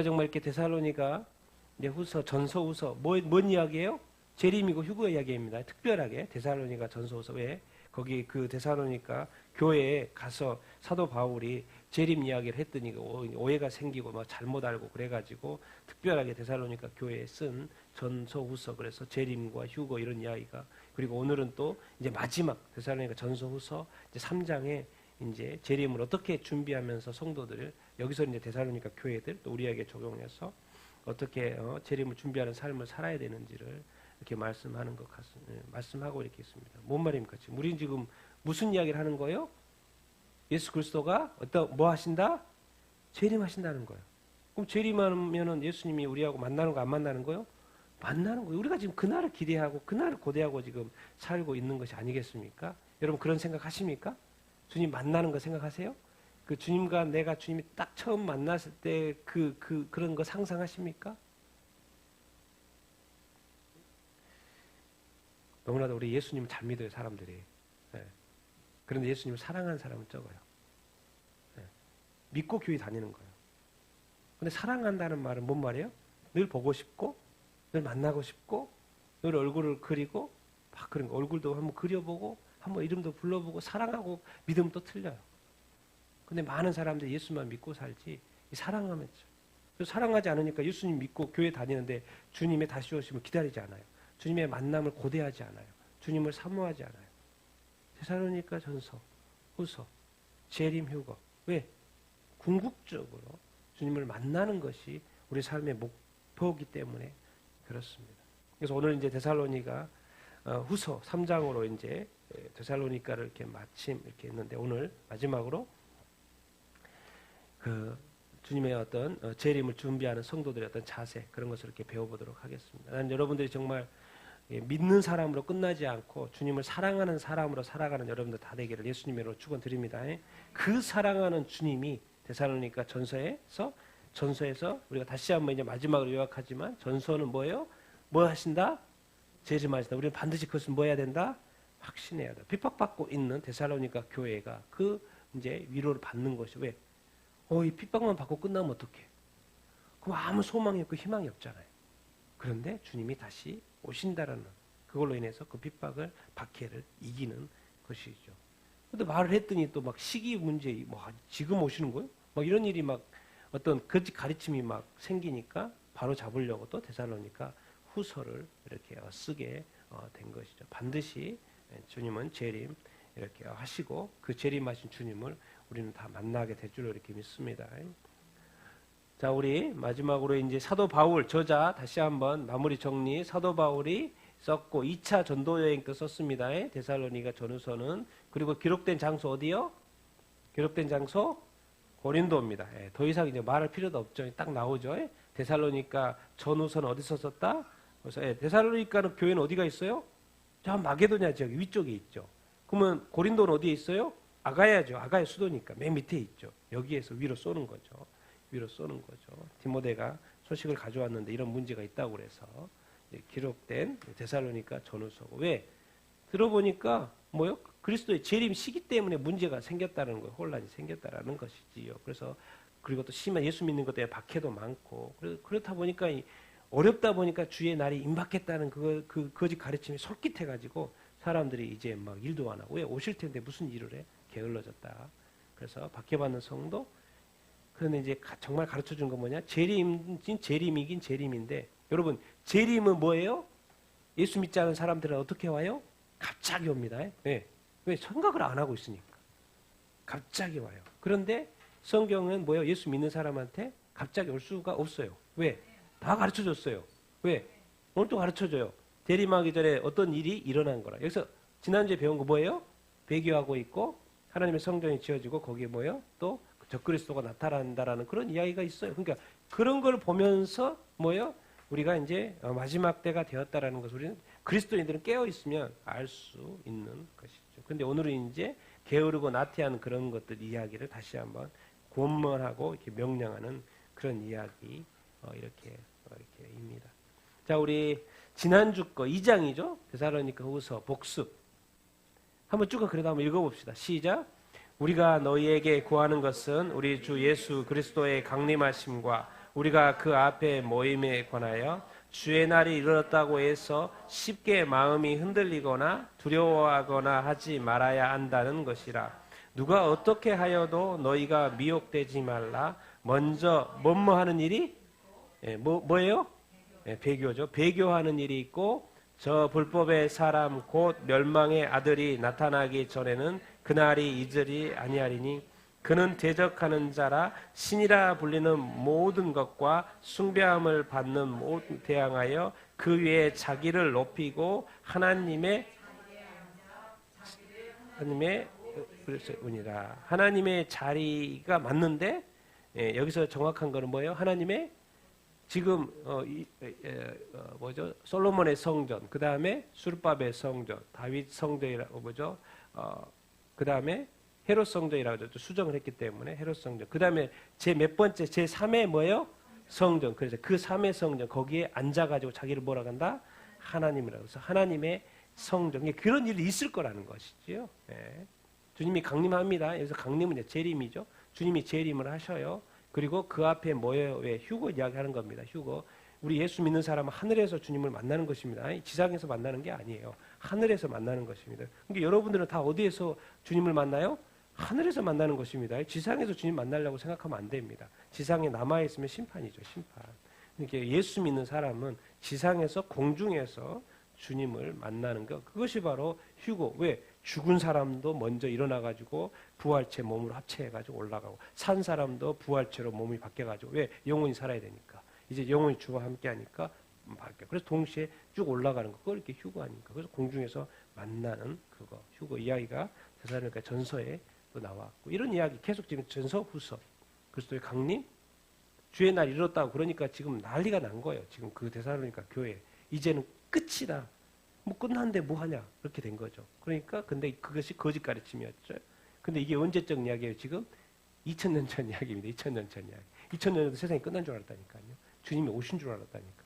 정말 이렇게 데살로니가 이제 후서, 전서후서 뭔 이야기예요? 재림이고 휴거 이야기입니다. 특별하게 데살로니가 전서후서 왜 거기 그 데살로니가 교회에 가서 사도 바울이 재림 이야기를 했더니 오해가 생기고 막 잘못 알고 그래가지고 특별하게 데살로니가 교회에 쓴 전서후서 그래서 재림과 휴거 이런 이야기가 그리고 오늘은 또 이제 마지막 데살로니가 전서후서 이제 3장에 이제 재림을 어떻게 준비하면서 성도들을 여기서 이제 데살로니가 교회들 또 우리에게 적용해서 어떻게 재림을 준비하는 삶을 살아야 되는지를 이렇게 말씀하는 것 같습니다. 말씀하고 이렇게 있습니다. 뭔 말입니까? 지금 우리는 지금 무슨 이야기를 하는 거예요? 예수 그리스도가 뭐 하신다? 재림하신다는 거예요. 그럼 재림하면은 예수님이 우리하고 만나는 거 안 만나는 거예요? 만나는 거예요. 우리가 지금 그날을 기대하고 그날을 고대하고 지금 살고 있는 것이 아니겠습니까? 여러분 그런 생각 하십니까? 주님 만나는 거 생각하세요? 그 주님과 내가 주님이 딱 처음 만났을 때 그런 거 상상하십니까? 너무나도 우리 예수님을 잘 믿어요, 사람들이. 네. 그런데 예수님을 사랑하는 사람은 적어요. 네. 믿고 교회 다니는 거예요. 근데 사랑한다는 말은 뭔 말이에요? 늘 보고 싶고, 늘 만나고 싶고, 늘 얼굴을 그리고, 막 그런 거. 얼굴도 한번 그려보고, 한번 이름도 불러보고, 사랑하고, 믿으면 또 틀려요. 근데 많은 사람들이 예수만 믿고 살지, 사랑하면, 사랑하지 않으니까 예수님 믿고 교회 다니는데 주님의 다시 오심을 기다리지 않아요. 주님의 만남을 고대하지 않아요. 주님을 사모하지 않아요. 데살로니가 전서, 후서, 재림, 휴거. 왜? 궁극적으로 주님을 만나는 것이 우리 삶의 목표이기 때문에 그렇습니다. 그래서 오늘 이제 데살로니가 후서 3장으로 이제 데살로니가를 이렇게 마침 이렇게 했는데 오늘 마지막으로 그 주님의 어떤 재림을 준비하는 성도들의 어떤 자세 그런 것을 이렇게 배워보도록 하겠습니다. 나는 여러분들이 정말 믿는 사람으로 끝나지 않고 주님을 사랑하는 사람으로 살아가는 여러분들 다 되기를 예수님으로 축원드립니다. 그 사랑하는 주님이 데살로니가 전서에서 우리가 다시 한번 이제 마지막으로 요약하지만 전서는 뭐예요? 뭐 하신다? 재림하신다. 우리는 반드시 그것을 뭐 해야 된다? 확신해야 된다. 핍박받고 있는 데살로니가 교회가 그 이제 위로를 받는 것이 왜? 이 핍박만 받고 끝나면 어떡해? 그럼 아무 소망이 없고 희망이 없잖아요. 그런데 주님이 다시 오신다라는 그걸로 인해서 그 핍박을 박해를 이기는 것이죠. 근데 말을 했더니 또 막 시기 문제, 뭐 지금 오시는 거예요? 막 이런 일이 막 어떤 거짓 가르침이 막 생기니까 바로 잡으려고 또 데살로니가 후서를 이렇게 쓰게 된 것이죠. 반드시 주님은 재림 이렇게 하시고 그 재림하신 주님을 우리는 다 만나게 될 줄로 이렇게 믿습니다. 자, 우리 마지막으로 이제 사도 바울 저자 다시 한번 마무리 정리. 사도 바울이 썼고 2차 전도 여행 때 썼습니다. 데살로니가 전후서는 그리고 기록된 장소 어디요? 기록된 장소 고린도입니다. 더 이상 이제 말할 필요도 없죠. 딱 나오죠. 데살로니가 전후서는 어디서 썼다? 그래서 데살로니가는 교회는 어디가 있어요? 저 마게도냐 지역 위쪽에 있죠. 그러면 고린도는 어디에 있어요? 아가야죠. 아가야 수도니까 맨 밑에 있죠. 여기에서 위로 쏘는 거죠. 위로 쏘는 거죠. 디모데가 소식을 가져왔는데 이런 문제가 있다고 그래서 기록된 데살로니가 전후서고 왜? 들어보니까 뭐요? 그리스도의 재림 시기 때문에 문제가 생겼다는 거예요. 혼란이 생겼다라는 것이지요. 그래서 그리고 또 심한 예수 믿는 것 때문에 박해도 많고 그렇다 보니까 어렵다 보니까 주의 날이 임박했다는 그 거짓 가르침이 솔깃해가지고 사람들이 이제 막 일도 안 하고 왜 오실 텐데 무슨 일을 해? 게을러졌다. 그래서 박해받는 성도 그런데 이제 정말 가르쳐준 건 뭐냐? 재림이긴 재림인데 여러분 재림은 뭐예요? 예수 믿지 않은 사람들은 어떻게 와요? 갑자기 옵니다. 왜? 왜? 생각을 안 하고 있으니까. 갑자기 와요. 그런데 성경은 뭐예요? 예수 믿는 사람한테 갑자기 올 수가 없어요. 왜? 다 가르쳐줬어요. 왜? 오늘 또 가르쳐줘요. 재림하기 전에 어떤 일이 일어난 거라. 여기서 지난주에 배운 거 뭐예요? 배교하고 있고 하나님의 성전이 지어지고 거기에 뭐예요? 또 적그리스도가 나타난다라는 그런 이야기가 있어요. 그러니까 그런 걸 보면서 뭐예요? 우리가 이제 마지막 때가 되었다라는 것을 우리는 그리스도인들은 깨어 있으면 알 수 있는 것이죠. 그런데 오늘은 이제 게으르고 나태한 그런 것들 이야기를 다시 한번 권면하고 이렇게 명령하는 그런 이야기 이렇게입니다. 자, 우리 지난주 거 2장이죠. 데살로니가 후서 복습. 한번 쭉 그래도 한번 읽어봅시다. 시작. 우리가 너희에게 구하는 것은 우리 주 예수 그리스도의 강림하심과 우리가 그 앞에 모임에 관하여 주의 날이 이르렀다고 해서 쉽게 마음이 흔들리거나 두려워하거나 하지 말아야 한다는 것이라. 누가 어떻게 하여도 너희가 미혹되지 말라. 먼저 뭐뭐 하는 일이 뭐예요? 배교죠. 배교하는 일이 있고 저 불법의 사람 곧 멸망의 아들이 나타나기 전에는 그날이 이르지 아니하리니 그는 대적하는 자라 신이라 불리는 모든 것과 숭배함을 받는 모든 대항하여 그 위에 자기를 높이고 하나님의 은이라. 하나님의 자리가 맞는데 여기서 정확한 거는 뭐예요? 하나님의 지금 뭐죠? 솔로몬의 성전, 그 다음에 수르바벨 성전, 다윗 성전이라고 뭐죠? 그 다음에 헤롯 성전이라고 수정을 했기 때문에 헤롯 성전. 그 다음에 제 몇 번째, 제 3회 뭐예요? 성전. 그래서 그 3회 성전 거기에 앉아가지고 자기를 뭐라 한다? 하나님이라고. 그래서 하나님의 성전. 그런 일이 있을 거라는 것이지요. 네. 주님이 강림합니다. 여기서 강림은 이제 재림이죠. 주님이 재림을 하셔요. 그리고 그 앞에 뭐예요? 왜? 휴거 이야기하는 겁니다. 휴거. 우리 예수 믿는 사람은 하늘에서 주님을 만나는 것입니다. 지상에서 만나는 게 아니에요. 하늘에서 만나는 것입니다. 그러니까 여러분들은 다 어디에서 주님을 만나요? 하늘에서 만나는 것입니다. 지상에서 주님 만나려고 생각하면 안 됩니다. 지상에 남아있으면 심판이죠. 심판. 그러니까 예수 믿는 사람은 지상에서 공중에서 주님을 만나는 것. 그것이 바로 휴거. 왜? 죽은 사람도 먼저 일어나가지고 부활체 몸으로 합체해가지고 올라가고 산 사람도 부활체로 몸이 바뀌어가지고 왜? 영혼이 살아야 되니까. 이제 영혼이 주와 함께하니까 바뀌어. 그래서 동시에 쭉 올라가는 거. 그걸 이렇게 휴거 아닙니까? 그래서 공중에서 만나는 그거. 휴거 이야기가 데살로니가 전서에 또 나왔고 이런 이야기 계속 지금 전서 후서 그리스도의 강림 주의 날 이뤘다고 그러니까 지금 난리가 난 거예요. 지금 그 데살로니가 교회 이제는 끝이다. 뭐 끝났는데 뭐 하냐 이렇게 된 거죠. 그러니까 근데 그것이 거짓 가르침이었죠. 근데 이게 언제적 이야기예요? 지금 2000년 전 이야기입니다. 2000년 전 이야기. 2000년 전에도 세상이 끝난 줄 알았다니까요. 주님이 오신 줄 알았다니까.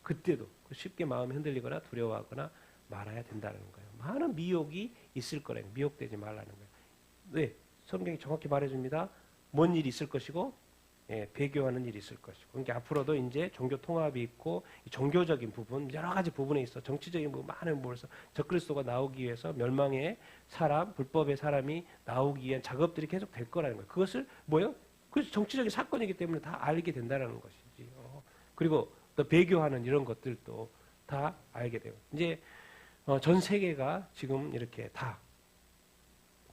그때도 쉽게 마음이 흔들리거나 두려워하거나 말아야 된다는 거예요. 많은 미혹이 있을 거라는 거예요. 미혹되지 말라는 거예요. 왜? 성경이 정확히 말해줍니다. 뭔 일이 있을 것이고 배교하는 일이 있을 것이고. 그러니까 앞으로도 이제 종교 통합이 있고 종교적인 부분 여러 가지 부분에 있어 정치적인 부분 많은 부분에서 적그리스도가 나오기 위해서 멸망의 사람, 불법의 사람이 나오기 위한 작업들이 계속 될 거라는 거예요. 그것을 뭐요? 그래서 정치적인 사건이기 때문에 다 알게 된다는 것이지. 그리고 또 배교하는 이런 것들도 다 알게 되고 이제 전 세계가 지금 이렇게 다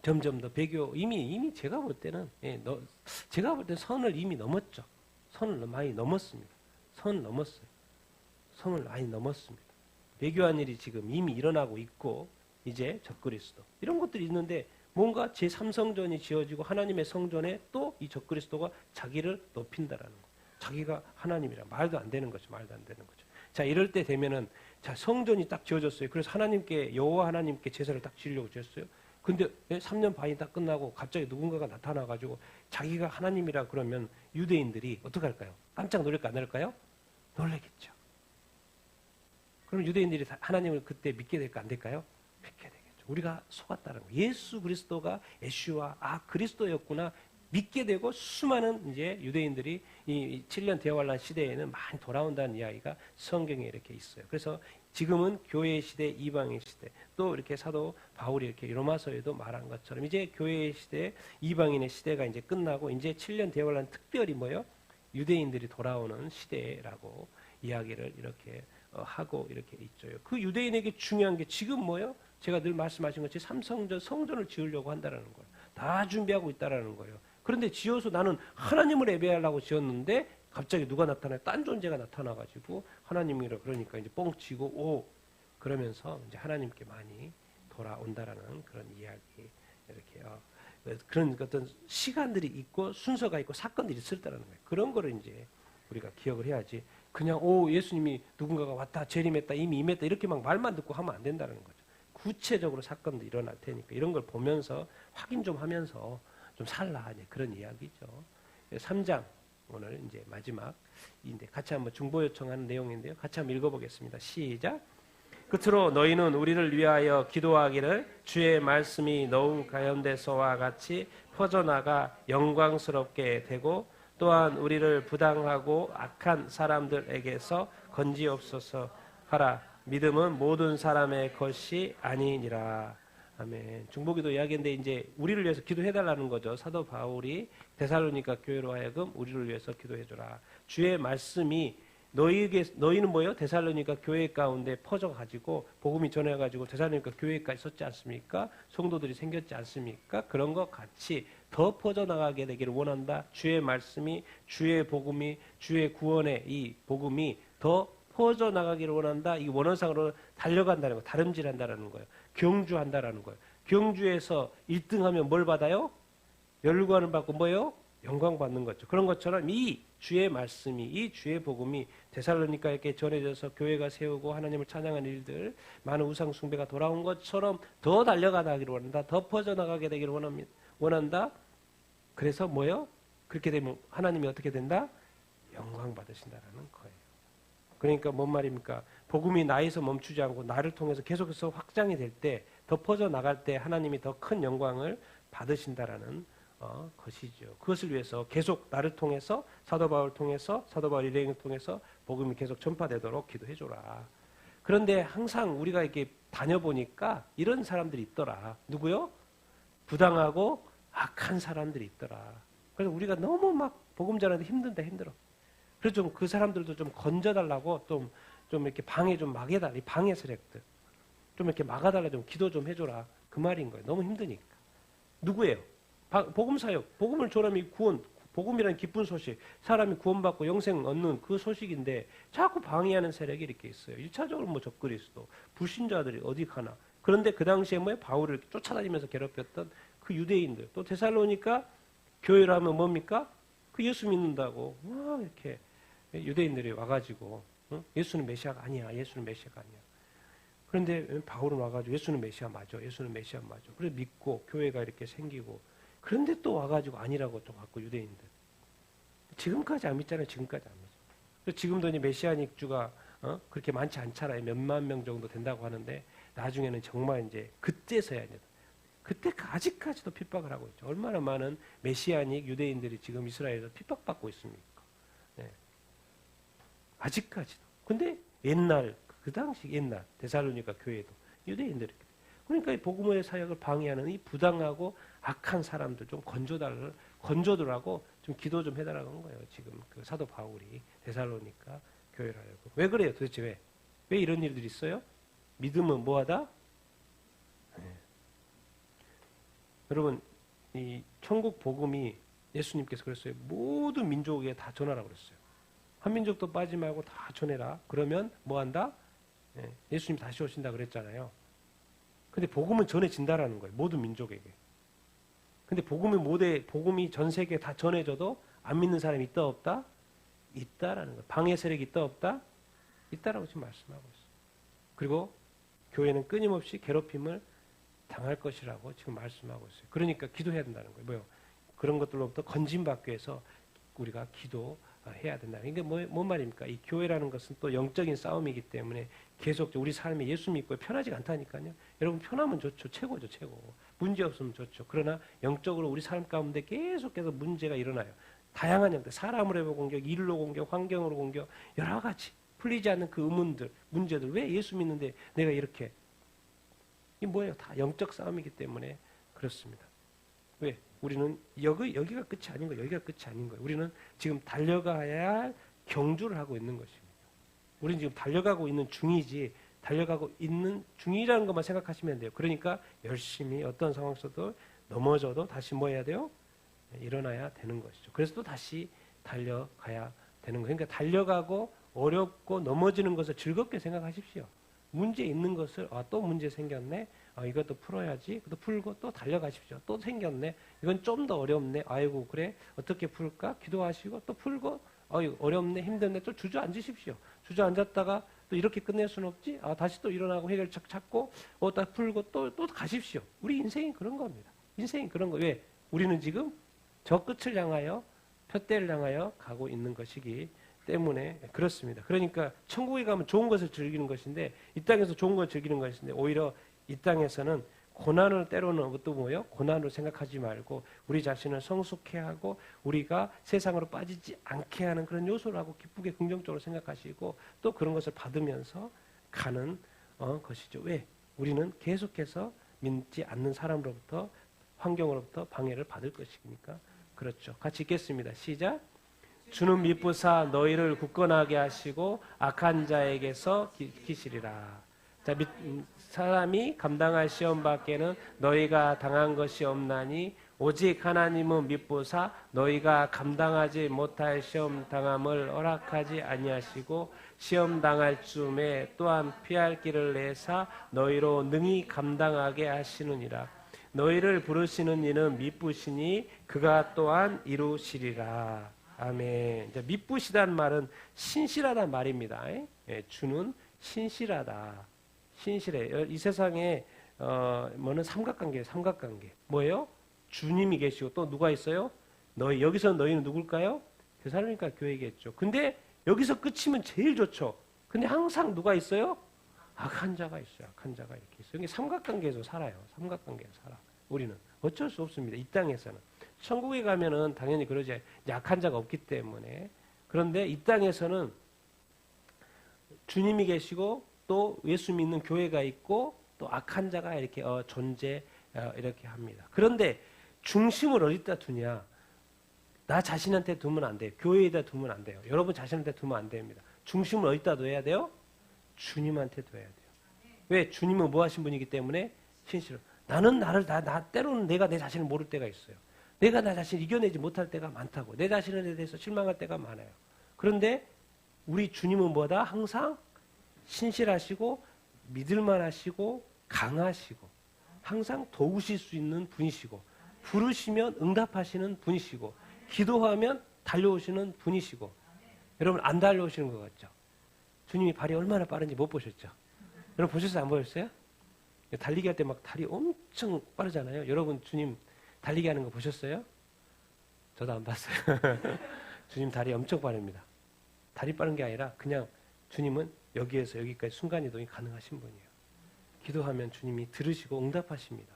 점점 더 배교 이미 제가 볼 때는 제가 볼 때 선을 이미 넘었죠. 선을 많이 넘었습니다. 선을 넘었어요. 선을 많이 넘었습니다. 배교한 일이 지금 이미 일어나고 있고 이제 적그리스도 이런 것들이 있는데 뭔가 제3성전이 지어지고 하나님의 성전에 또 이 적그리스도가 자기를 높인다라는 거. 자기가 하나님이라 말도 안 되는 거죠. 말도 안 되는 거죠. 자 이럴 때 되면은 자 성전이 딱 지어졌어요. 그래서 하나님께 여호와 하나님께 제사를 딱 지으려고 지었어요. 근데 3년 반이 딱 끝나고 갑자기 누군가가 나타나가지고 자기가 하나님이라 그러면 유대인들이 어떻게 할까요? 깜짝 놀랄까 안 놀랄까요? 놀라겠죠. 그럼 유대인들이 하나님을 그때 믿게 될까 안 될까요? 믿게 되겠죠. 우리가 속았다는 거예요. 예수 그리스도가 예슈와 그리스도였구나 믿게 되고 수많은 이제 유대인들이 이 7년 대환란 시대에는 많이 돌아온다는 이야기가 성경에 이렇게 있어요. 그래서 지금은 교회의 시대, 이방의 시대, 또 이렇게 사도 바울이 이렇게 로마서에도 말한 것처럼 이제 교회의 시대, 이방인의 시대가 이제 끝나고 이제 7년 대환란 특별히 뭐요? 유대인들이 돌아오는 시대라고 이야기를 이렇게 하고 이렇게 있죠. 그 유대인에게 중요한 게 지금 뭐요? 제가 늘 말씀하신 것처럼 삼성전 성전을 지으려고 한다는 거예요. 다 준비하고 있다라는 거예요. 그런데 지어서 나는 하나님을 예배하려고 지었는데 갑자기 누가 나타나요? 딴 존재가 나타나가지고 하나님이라 그러니까 이제 뻥치고 오 그러면서 이제 하나님께 많이 돌아온다라는 그런 이야기 이렇게 그런 어떤 시간들이 있고 순서가 있고 사건들이 있었다는 거예요. 그런 거를 이제 우리가 기억을 해야지. 그냥 예수님이 누군가가 왔다 재림했다 이미 임했다 이렇게 막 말만 듣고 하면 안 된다는 거죠. 구체적으로 사건도 일어날 테니까 이런 걸 보면서 확인 좀 하면서 좀 살라 이제 그런 이야기죠. 3장 오늘 이제 마지막인데 같이 한번 중보 요청하는 내용인데요. 같이 한번 읽어보겠습니다. 시작. 끝으로 너희는 우리를 위하여 기도하기를 주의 말씀이 너우 가운데서와 같이 퍼져나가 영광스럽게 되고 또한 우리를 부당하고 악한 사람들에게서 건지옵소서 하라. 믿음은 모든 사람의 것이 아니니라. 아멘. 중보기도 이야기인데 이제 우리를 위해서 기도해달라는 거죠. 사도 바울이 데살로니가 교회로 하여금 우리를 위해서 기도해줘라. 주의 말씀이 너희는 뭐예요? 데살로니가 교회 가운데 퍼져가지고 복음이 전해가지고 데살로니가 교회까지 섰지 않습니까? 성도들이 생겼지 않습니까? 그런 것 같이 더 퍼져나가게 되기를 원한다. 주의 말씀이, 주의 복음이, 주의 구원의 이 복음이 더 퍼져나가기를 원한다. 이 원원상으로 달려간다는 거, 다름질한다는 거예요. 경주한다라는 거예요. 경주에서 1등하면 뭘 받아요? 멸관을 받고 뭐예요? 영광 받는 거죠. 그런 것처럼 이 주의 말씀이, 이 주의 복음이 데살로니가에게 전해져서 교회가 세우고 하나님을 찬양하는 일들, 많은 우상 숭배가 돌아온 것처럼 더 달려가기를 원한다. 더 퍼져나가게 되기를 원한다. 그래서 뭐예요? 그렇게 되면 하나님이 어떻게 된다? 영광 받으신다라는 거예요. 그러니까 뭔 말입니까? 복음이 나에서 멈추지 않고 나를 통해서 계속해서 확장이 될 때, 더 퍼져나갈 때 하나님이 더 큰 영광을 받으신다라는 것이죠. 그것을 위해서 계속 나를 통해서 사도 바울을 통해서 사도 바울 일행을 통해서 복음이 계속 전파되도록 기도해줘라. 그런데 항상 우리가 이렇게 다녀보니까 이런 사람들이 있더라. 누구요? 부당하고 악한 사람들이 있더라. 그래서 우리가 너무 막 복음 전하는데 힘들어. 그래서 좀 그 사람들도 좀 건져달라고 좀 이렇게 방해 좀 막아달라. 이 방해 세력들 좀 이렇게 막아달라. 좀 기도 좀 해줘라. 그 말인 거예요. 너무 힘드니까. 누구예요? 복음 사역, 복음을 전하면 구원, 복음이라는 기쁜 소식, 사람이 구원받고 영생 얻는 그 소식인데 자꾸 방해하는 세력이 이렇게 있어요. 1차적으로 뭐 적그리스도, 불신자들이 어디 가나. 그런데 그 당시에 뭐예요? 바울을 쫓아다니면서 괴롭혔던 그 유대인들, 또 데살로니가 교회를 하면 뭡니까? 그 예수 믿는다고 막 이렇게 유대인들이 와가지고 예수는 메시아가 아니야, 예수는 메시아가 아니야. 그런데 바울은 와가지고 예수는 메시아 맞아, 예수는 메시아 맞아. 그래 믿고 교회가 이렇게 생기고. 그런데 또 와가지고 아니라고 또 갖고 유대인들. 지금까지 안 믿잖아요. 지금까지 안 믿죠. 그래서 지금도 이제 메시아닉 주가 그렇게 많지 않잖아요. 몇만 명 정도 된다고 하는데 나중에는 정말 이제 그때서야 이제 그때 아직까지도 핍박을 하고 있죠. 얼마나 많은 메시아닉 유대인들이 지금 이스라엘에서 핍박받고 있습니까? 네. 아직까지도. 근데 옛날 그 당시 옛날 데살로니가 교회도 유대인들이 그러니까 이 복음의 사역을 방해하는 이 부당하고 악한 사람들 좀 건져두라고 좀 기도 좀 해달라는 거예요. 지금 그 사도 바울이 데살로니가 교회를 하려고. 왜 그래요? 도대체 왜? 왜 이런 일들이 있어요? 믿음은 뭐하다? 네. 여러분 이 천국 복음이 예수님께서 그랬어요. 모든 민족에 다 전하라고 그랬어요. 한 민족도 빠지지 말고 다 전해라. 그러면 뭐한다? 네. 예수님 다시 오신다 그랬잖아요. 근데 복음은 전해진다라는 거예요. 모든 민족에게. 근데 복음이 전 세계에 다 전해져도 안 믿는 사람이 있다 없다? 있다라는 거예요. 방해 세력이 있다 없다? 있다라고 지금 말씀하고 있어요. 그리고 교회는 끊임없이 괴롭힘을 당할 것이라고 지금 말씀하고 있어요. 그러니까 기도해야 된다는 거예요. 뭐요? 그런 것들로부터 건진받기 위해서 우리가 기도해야 된다. 이게 뭔 말입니까? 이 교회라는 것은 또 영적인 싸움이기 때문에 계속 우리 삶이 예수 믿고 편하지가 않다니까요. 여러분 편하면 좋죠. 최고죠. 최고. 문제 없으면 좋죠. 그러나 영적으로 우리 삶 가운데 계속해서 문제가 일어나요. 다양한 형태, 사람으로 해보 공격, 일로 공격, 환경으로 공격, 여러 가지 풀리지 않는 그 의문들, 문제들. 왜 예수 믿는데 내가 이렇게 이 뭐예요? 다 영적 싸움이기 때문에 그렇습니다. 왜? 우리는 여기가 끝이 아닌 거예요. 여기가 끝이 아닌 거예요. 우리는 지금 달려가야 할 경주를 하고 있는 것입니다. 우리는 지금 달려가고 있는 중이지 달려가고 있는 중이라는 것만 생각하시면 돼요. 그러니까 열심히 어떤 상황 속도 넘어져도 다시 뭐 해야 돼요? 일어나야 되는 것이죠. 그래서 또 다시 달려가야 되는 거예요. 그러니까 달려가고 어렵고 넘어지는 것을 즐겁게 생각하십시오. 문제 있는 것을 또 문제 생겼네. 이것도 풀어야지. 또 풀고 또 달려가십시오. 또 생겼네. 이건 좀 더 어렵네. 아이고 그래 어떻게 풀까? 기도하시고 또 풀고 어렵네 힘드네 또 주저앉으십시오. 주저앉았다가 또 이렇게 끝낼 수는 없지. 다시 또 일어나고 해결책 찾고 또 풀고 또 가십시오. 우리 인생이 그런 겁니다. 인생이 그런 거. 왜? 우리는 지금 저 끝을 향하여 표대를 향하여 가고 있는 것이기 때문에 그렇습니다. 그러니까 천국에 가면 좋은 것을 즐기는 것인데 이 땅에서 좋은 것을 즐기는 것인데 오히려 이 땅에서는 고난을 때로는 또 뭐예요? 고난으로 생각하지 말고 우리 자신을 성숙해 하고 우리가 세상으로 빠지지 않게 하는 그런 요소라고 기쁘게 긍정적으로 생각하시고 또 그런 것을 받으면서 가는 것이죠. 왜? 우리는 계속해서 믿지 않는 사람으로부터 환경으로부터 방해를 받을 것이니까. 그렇죠. 같이 읽겠습니다. 시작. 주는 미쁘사 너희를 굳건하게 하시고 악한 자에게서 지키시리라. 자, 사람이 감당할 시험 밖에는 너희가 당한 것이 없나니 오직 하나님은 미쁘사 너희가 감당하지 못할 시험 당함을 허락하지 아니하시고 시험 당할 쯤에 또한 피할 길을 내사 너희로 능히 감당하게 하시느니라. 너희를 부르시는 이는 미쁘시니 그가 또한 이루시리라. 아멘. 이제 미쁘시다는 말은 신실하다는 말입니다. 예, 주는 신실하다. 신실해. 이 세상에 뭐는 삼각관계예요. 삼각관계. 뭐예요? 주님이 계시고 또 누가 있어요? 너희. 여기서 너희는 누굴까요? 그 사람이니까 교회겠죠. 근데 여기서 끝이면 제일 좋죠. 근데 항상 누가 있어요? 악한 자가 있어요. 악한 자가 이렇게 있어요. 이게 삼각관계에서 살아요. 삼각관계에서 살아. 우리는 어쩔 수 없습니다. 이 땅에서는. 천국에 가면은 당연히 그러지. 약한 자가 없기 때문에. 그런데 이 땅에서는 주님이 계시고 또 예수 믿는 교회가 있고 또 악한 자가 이렇게 존재 이렇게 합니다. 그런데 중심을 어디다 두냐? 나 자신한테 두면 안 돼요. 교회에다 두면 안 돼요. 여러분 자신한테 두면 안 됩니다. 중심을 어디다 둬야 돼요? 주님한테 둬야 돼요. 왜? 주님은 뭐 하신 분이기 때문에 신실해. 나는 때로는 내가 내 자신을 모를 때가 있어요. 내가 나 자신을 이겨내지 못할 때가 많다고. 내 자신에 대해서 실망할 때가 많아요. 그런데 우리 주님은 뭐다? 항상 신실하시고 믿을만하시고 강하시고 항상 도우실 수 있는 분이시고 부르시면 응답하시는 분이시고 기도하면 달려오시는 분이시고 여러분 안 달려오시는 것 같죠? 주님이 발이 얼마나 빠른지 못 보셨죠? 여러분 보셨어요? 안 보셨어요? 달리기 할 때 막 다리 엄청 빠르잖아요. 여러분 주님 달리기 하는 거 보셨어요? 저도 안 봤어요. 주님 다리 엄청 빠릅니다. 다리 빠른 게 아니라 그냥 주님은 여기에서 여기까지 순간이동이 가능하신 분이에요. 기도하면 주님이 들으시고 응답하십니다.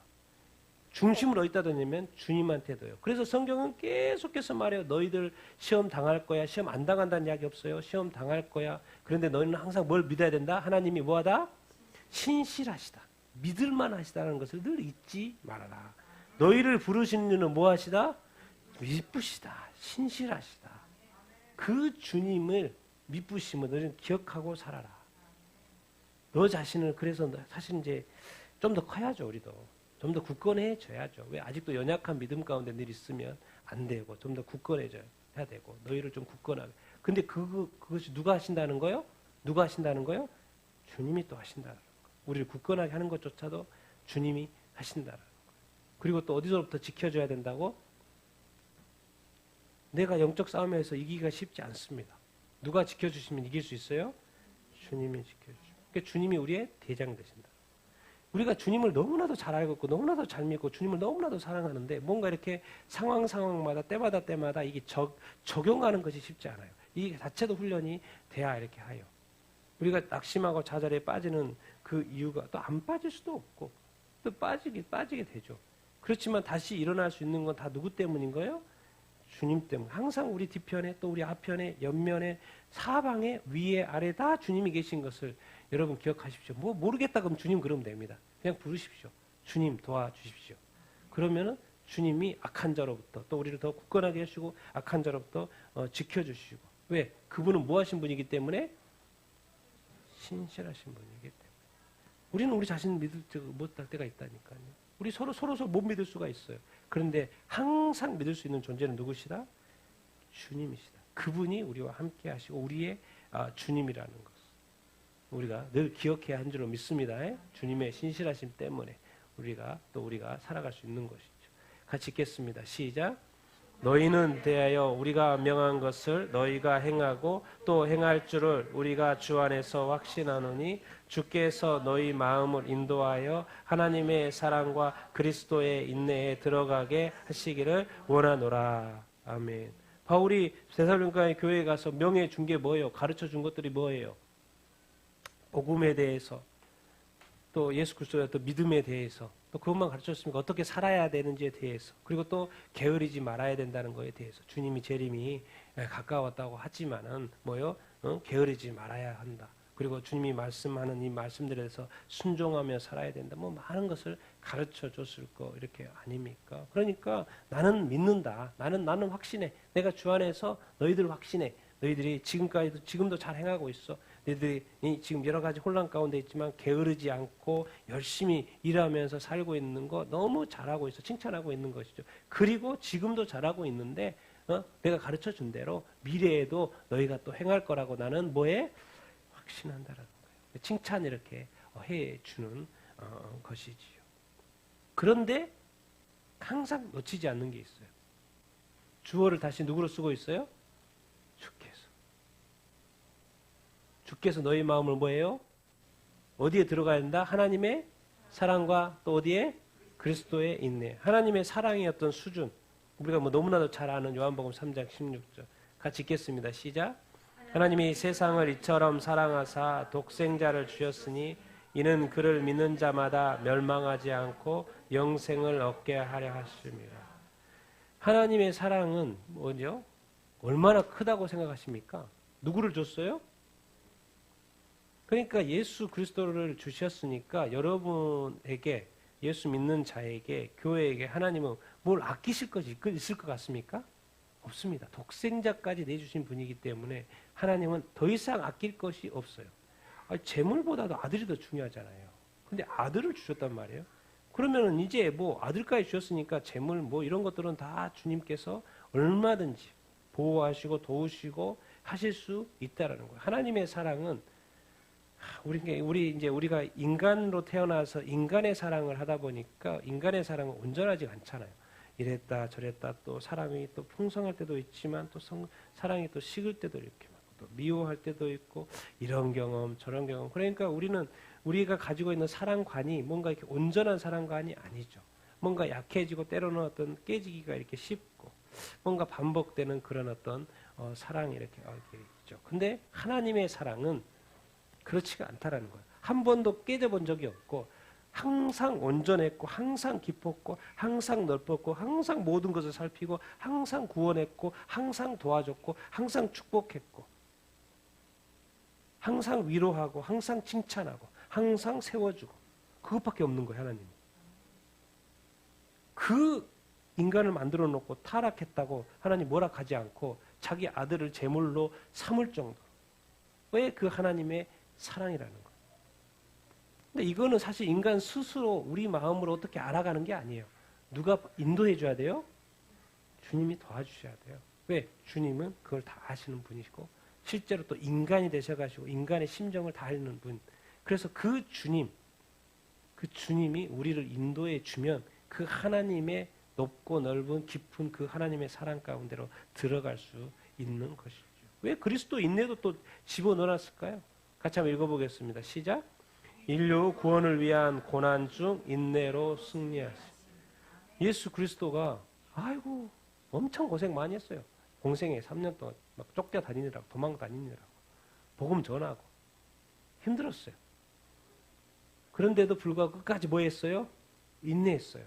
중심을 어디다 두냐면 주님한테 둬요. 그래서 성경은 계속해서 말해요. 너희들 시험 당할 거야. 시험 안 당한다는 이야기 없어요. 시험 당할 거야. 그런데 너희는 항상 뭘 믿어야 된다? 하나님이 뭐하다? 신실하시다. 믿을만 하시다는 것을 늘 잊지 말아라. 너희를 부르시는 이는 뭐하시다? 미쁘시다. 신실하시다. 그 주님을 미쁘심을 너희는 기억하고 살아라. 너 자신을 그래서 사실 이제 좀 더 커야죠. 우리도. 좀 더 굳건해져야죠. 왜? 아직도 연약한 믿음 가운데 늘 있으면 안 되고 좀 더 굳건해져야 되고 너희를 좀 굳건하게. 근데 그것이 누가 하신다는 거요? 누가 하신다는 거요? 주님이 또 하신다는 거. 우리를 굳건하게 하는 것조차도 주님이 하신다는 거. 그리고 또 어디서부터 지켜줘야 된다고? 내가 영적 싸움에서 이기기가 쉽지 않습니다. 누가 지켜주시면 이길 수 있어요? 주님이 지켜주시고. 그러니까 주님이 우리의 대장 되신다. 우리가 주님을 너무나도 잘 알고 있고 너무나도 잘 믿고 주님을 너무나도 사랑하는데 뭔가 이렇게 상황마다 때마다 이게 적용하는 것이 쉽지 않아요. 이게 자체도 훈련이 돼야 이렇게 하여. 우리가 낙심하고 좌절에 빠지는 그 이유가 또 안 빠질 수도 없고 또 빠지게 되죠. 그렇지만 다시 일어날 수 있는 건 다 누구 때문인 거예요? 주님 때문에. 항상 우리 뒤편에 또 우리 앞편에 옆면에 사방에 위에 아래 다 주님이 계신 것을 여러분 기억하십시오. 뭐 모르겠다 그러면 주님 그러면 됩니다. 그냥 부르십시오. 주님 도와주십시오. 그러면은 주님이 악한 자로부터 또 우리를 더 굳건하게 하시고 악한 자로부터 지켜주시고. 왜? 그분은 뭐 하신 분이기 때문에? 신실하신 분이기 때문에. 우리는 우리 자신을 믿을 못할 때가 있다니까요. 우리 서로 못 믿을 수가 있어요. 그런데 항상 믿을 수 있는 존재는 누구시다? 주님이시다. 그분이 우리와 함께 하시고 우리의 주님이라는 것. 우리가 늘 기억해야 한 줄로 믿습니다. 주님의 신실하심 때문에 우리가 살아갈 수 있는 것이죠. 같이 읽겠습니다. 시작. 너희는 대하여 우리가 명한 것을 너희가 행하고 또 행할 줄을 우리가 주 안에서 확신하노니 주께서 너희 마음을 인도하여 하나님의 사랑과 그리스도의 인내에 들어가게 하시기를 원하노라. 아멘. 바울이 데살로니가 교회에 가서 명예 준 게 뭐예요? 가르쳐 준 것들이 뭐예요? 복음에 대해서 또 예수 그리스도의 또 믿음에 대해서 또 또 그것만 가르쳤습니까? 어떻게 살아야 되는지에 대해서, 그리고 또 게으르지 말아야 된다는 거에 대해서. 주님이 재림이 가까웠다고 하지만은 뭐요? 게으르지 말아야 한다. 그리고 주님이 말씀하는 이 말씀들에 대해서 순종하며 살아야 된다. 뭐 많은 것을 가르쳐 줬을 거 이렇게 아닙니까? 그러니까 나는 믿는다. 나는 확신해. 내가 주 안에서 너희들 확신해. 너희들이 지금도 잘 행하고 있어. 너희들이 지금 여러 가지 혼란 가운데 있지만 게으르지 않고 열심히 일하면서 살고 있는 거 너무 잘하고 있어. 칭찬하고 있는 것이죠. 그리고 지금도 잘하고 있는데 내가 가르쳐 준 대로 미래에도 너희가 또 행할 거라고 나는 뭐에 확신한다라는 거예요. 칭찬 이렇게 해 주는 것이지요. 그런데 항상 놓치지 않는 게 있어요. 주어를 다시 누구로 쓰고 있어요? 주께서 너희 마음을 뭐예요? 어디에 들어가야 된다? 하나님의 사랑과 또 어디에? 그리스도에 있네. 하나님의 사랑의 어떤 수준. 우리가 뭐 너무나도 잘 아는 요한복음 3장 16절. 같이 읽겠습니다. 시작. 하나님이 세상을 이처럼 사랑하사 독생자를 주셨으니 이는 그를 믿는 자마다 멸망하지 않고 영생을 얻게 하려 하심이라. 하나님의 사랑은 뭐죠? 얼마나 크다고 생각하십니까? 누구를 줬어요? 그러니까 예수 그리스도를 주셨으니까 여러분에게, 예수 믿는 자에게, 교회에게 하나님은 뭘 아끼실 것이 있을 것 같습니까? 없습니다. 독생자까지 내주신 분이기 때문에 하나님은 더 이상 아낄 것이 없어요. 재물보다도 아들이 더 중요하잖아요. 근데 아들을 주셨단 말이에요. 그러면은 이제 뭐 아들까지 주셨으니까 재물 뭐 이런 것들은 다 주님께서 얼마든지 보호하시고 도우시고 하실 수 있다라는 거예요. 하나님의 사랑은 우리가 인간으로 태어나서 인간의 사랑을 하다 보니까 인간의 사랑은 온전하지 않잖아요. 이랬다 저랬다 또 사랑이 또 풍성할 때도 있지만 또 사랑이 또 식을 때도 이렇게 많고 또 미워할 때도 있고 이런 경험 저런 경험. 그러니까 우리가 가지고 있는 사랑관이 뭔가 이렇게 온전한 사랑관이 아니죠. 뭔가 약해지고 때로는 어떤 깨지기가 이렇게 쉽고 뭔가 반복되는 그런 어떤 사랑이 이렇게 있죠. 근데 하나님의 사랑은 그렇지가 않다라는 거예요. 한 번도 깨져본 적이 없고 항상 온전했고 항상 깊었고 항상 넓었고 항상 모든 것을 살피고 항상 구원했고 항상 도와줬고 항상 축복했고 항상 위로하고 항상 칭찬하고 항상 세워주고 그것밖에 없는 거예요. 하나님이. 그 인간을 만들어 놓고 타락했다고 하나님 뭐라 하지 않고 자기 아들을 제물로 삼을 정도로 왜 그 하나님의 사랑이라는 거예요. 근데 이거는 사실 인간 스스로 우리 마음으로 어떻게 알아가는 게 아니에요. 누가 인도해 줘야 돼요? 주님이 도와주셔야 돼요. 왜? 주님은 그걸 다 아시는 분이시고 실제로 또 인간이 되셔가지고 인간의 심정을 다 아는 분. 그래서 그 주님이 우리를 인도해 주면 그 하나님의 높고 넓은 깊은 그 하나님의 사랑 가운데로 들어갈 수 있는 것이죠. 왜 그리스도 인내도 또 집어넣어놨을까요? 같이 한번 읽어보겠습니다. 시작. 인류 구원을 위한 고난 중 인내로 승리하시. 예수 그리스도가 엄청 고생 많이 했어요. 공생에 3년 동안 막 쫓겨다니느라고 도망다니느라고 복음 전하고 힘들었어요. 그런데도 불구하고 끝까지 뭐 했어요? 인내했어요.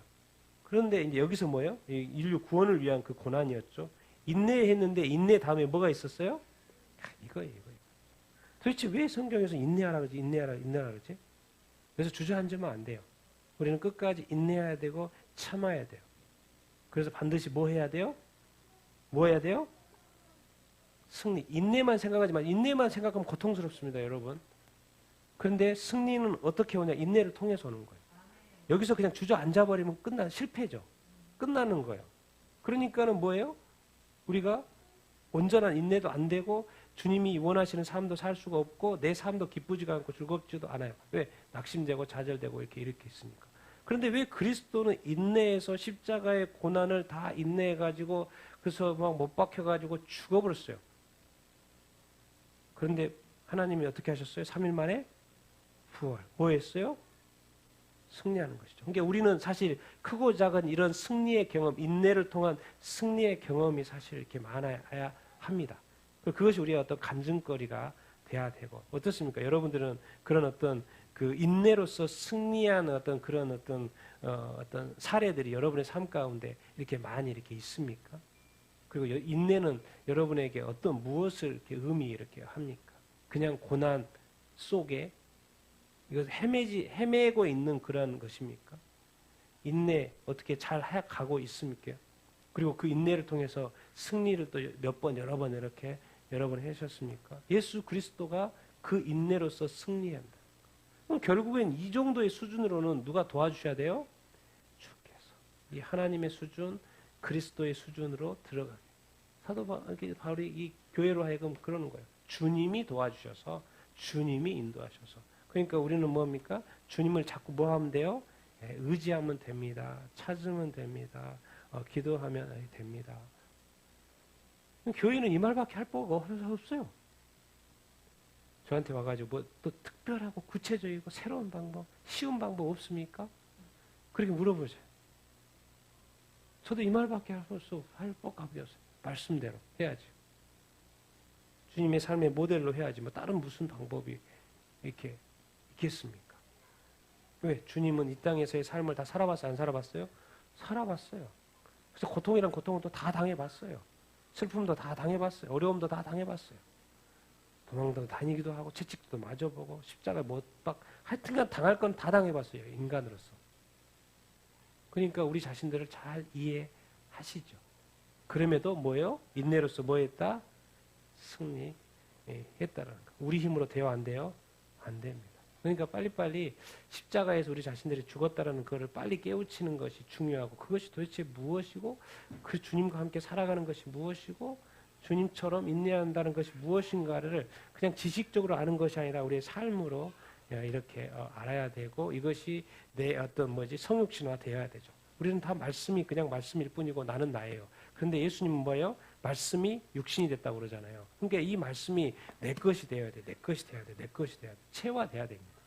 그런데 이제 여기서 뭐예요? 인류 구원을 위한 그 고난이었죠. 인내했는데 인내 다음에 뭐가 있었어요? 이거예요. 도대체 왜 성경에서 인내하라 그러지? 그래서 주저앉으면 안 돼요. 우리는 끝까지 인내해야 되고 참아야 돼요. 그래서 반드시 뭐 해야 돼요? 뭐 해야 돼요? 승리. 인내만 생각하면 고통스럽습니다, 여러분. 그런데 승리는 어떻게 오냐? 인내를 통해서 오는 거예요. 여기서 그냥 주저앉아버리면 실패죠. 끝나는 거예요. 그러니까는 뭐예요? 우리가 온전한 인내도 안 되고 주님이 원하시는 삶도 살 수가 없고 내 삶도 기쁘지가 않고 즐겁지도 않아요. 왜? 낙심되고 좌절되고 이렇게 있으니까. 그런데 왜 그리스도는 인내해서 십자가의 고난을 다 인내해가지고 그래서 막 못 박혀가지고 죽어버렸어요. 그런데 하나님이 어떻게 하셨어요? 3일 만에 부활. 뭐 했어요? 승리하는 것이죠. 그러니까 우리는 사실 크고 작은 이런 승리의 경험, 인내를 통한 승리의 경험이 사실 이렇게 많아야 합니다. 그것이 우리의 어떤 간증거리가 돼야 되고 어떻습니까? 여러분들은 그런 어떤 그 인내로서 승리하는 어떤 그런 어떤 사례들이 여러분의 삶 가운데 이렇게 많이 이렇게 있습니까? 그리고 인내는 여러분에게 어떤 무엇을 이렇게 이렇게 합니까? 그냥 고난 속에 이것 헤매고 있는 그런 것입니까? 인내 어떻게 잘 가고 있습니까? 그리고 그 인내를 통해서 승리를 또 몇 번 여러 번 이렇게 여러 번 하셨습니까? 예수 그리스도가 그 인내로서 승리한다. 그럼 결국엔 이 정도의 수준으로는 누가 도와주셔야 돼요? 주께서. 이 하나님의 수준, 그리스도의 수준으로 들어가게. 사도 바울이 이 교회로 하여금 그러는 거예요. 주님이 도와주셔서, 주님이 인도하셔서. 그러니까 우리는 뭡니까? 주님을 자꾸 뭐 하면 돼요? 의지하면 됩니다. 찾으면 됩니다. 기도하면 됩니다. 교회는 이 말밖에 할 바가 없어요. 저한테 와가지고 뭐 또 특별하고 구체적이고 새로운 방법, 쉬운 방법 없습니까? 그렇게 물어보세요. 저도 이 말밖에 할 바가 없어요. 말씀대로 해야지. 주님의 삶의 모델로 해야지. 뭐 다른 무슨 방법이 이렇게 있겠습니까? 왜? 주님은 이 땅에서의 삶을 다 살아봤어요? 안 살아봤어요? 살아봤어요. 그래서 고통이란 고통은 또 다 당해봤어요. 슬픔도 다 당해봤어요. 어려움도 다 당해봤어요. 도망도 다니기도 하고 채찍도 맞아보고 십자가에 못 박 하여튼간 당할 건 다 당해봤어요. 인간으로서. 그러니까 우리 자신들을 잘 이해하시죠. 그럼에도 뭐예요? 인내로서 뭐 했다? 승리했다라는 거. 우리 힘으로 돼요? 안 돼요? 안 됩니다. 그러니까 빨리빨리 십자가에서 우리 자신들이 죽었다라는 것을 빨리 깨우치는 것이 중요하고 그것이 도대체 무엇이고 그 주님과 함께 살아가는 것이 무엇이고 주님처럼 인내한다는 것이 무엇인가를 그냥 지식적으로 아는 것이 아니라 우리의 삶으로 이렇게 알아야 되고 이것이 내 어떤 성육신화 되어야 되죠. 우리는 다 말씀이 그냥 말씀일 뿐이고 나는 나예요. 그런데 예수님은 뭐예요? 말씀이 육신이 됐다고 그러잖아요. 그러니까 이 말씀이 내 것이 되어야 돼. 내 것이 되어야 돼. 내 것이 되어야 돼. 체화돼야 됩니다.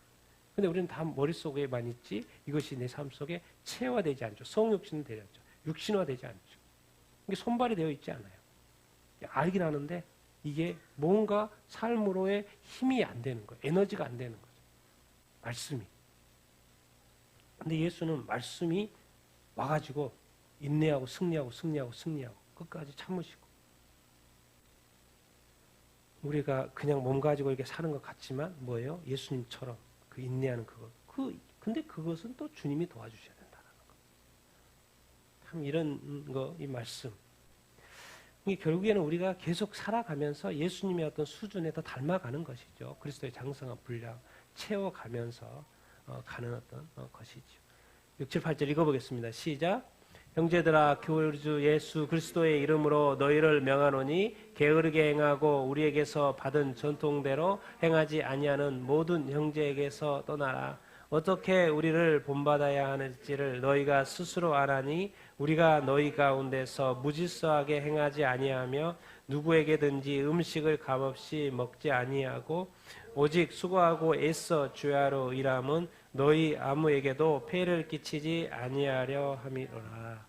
근데 우리는 다 머릿속에만 있지 이것이 내 삶 속에 체화되지 않죠. 성육신은 되었죠. 육신화되지 않죠. 이게 손발이 되어 있지 않아요. 알긴 아는데 이게 뭔가 삶으로의 힘이 안 되는 거예요. 에너지가 안 되는 거죠. 말씀이. 근데 예수는 말씀이 와가지고 인내하고 승리하고 끝까지 참으시고 우리가 그냥 몸 가지고 이렇게 사는 것 같지만 뭐예요? 예수님처럼 그 인내하는 그것. 근데 그것은 또 주님이 도와주셔야 된다는 거. 참 이런 거, 이 말씀. 이게 결국에는 우리가 계속 살아가면서 예수님의 어떤 수준에 더 닮아가는 것이죠. 그리스도의 장성한 분량 채워가면서 가는 어떤 것이죠. 6, 7, 8절 읽어보겠습니다. 시작. 형제들아 주 예수 그리스도의 이름으로 너희를 명하노니 게으르게 행하고 우리에게서 받은 전통대로 행하지 아니하는 모든 형제에게서 떠나라. 어떻게 우리를 본받아야 하는지를 너희가 스스로 아나니 우리가 너희 가운데서 무질서하게 행하지 아니하며 누구에게든지 음식을 값없이 먹지 아니하고 오직 수고하고 애써 주야로 일함은 너희 아무에게도 폐를 끼치지 아니하려 함이로라.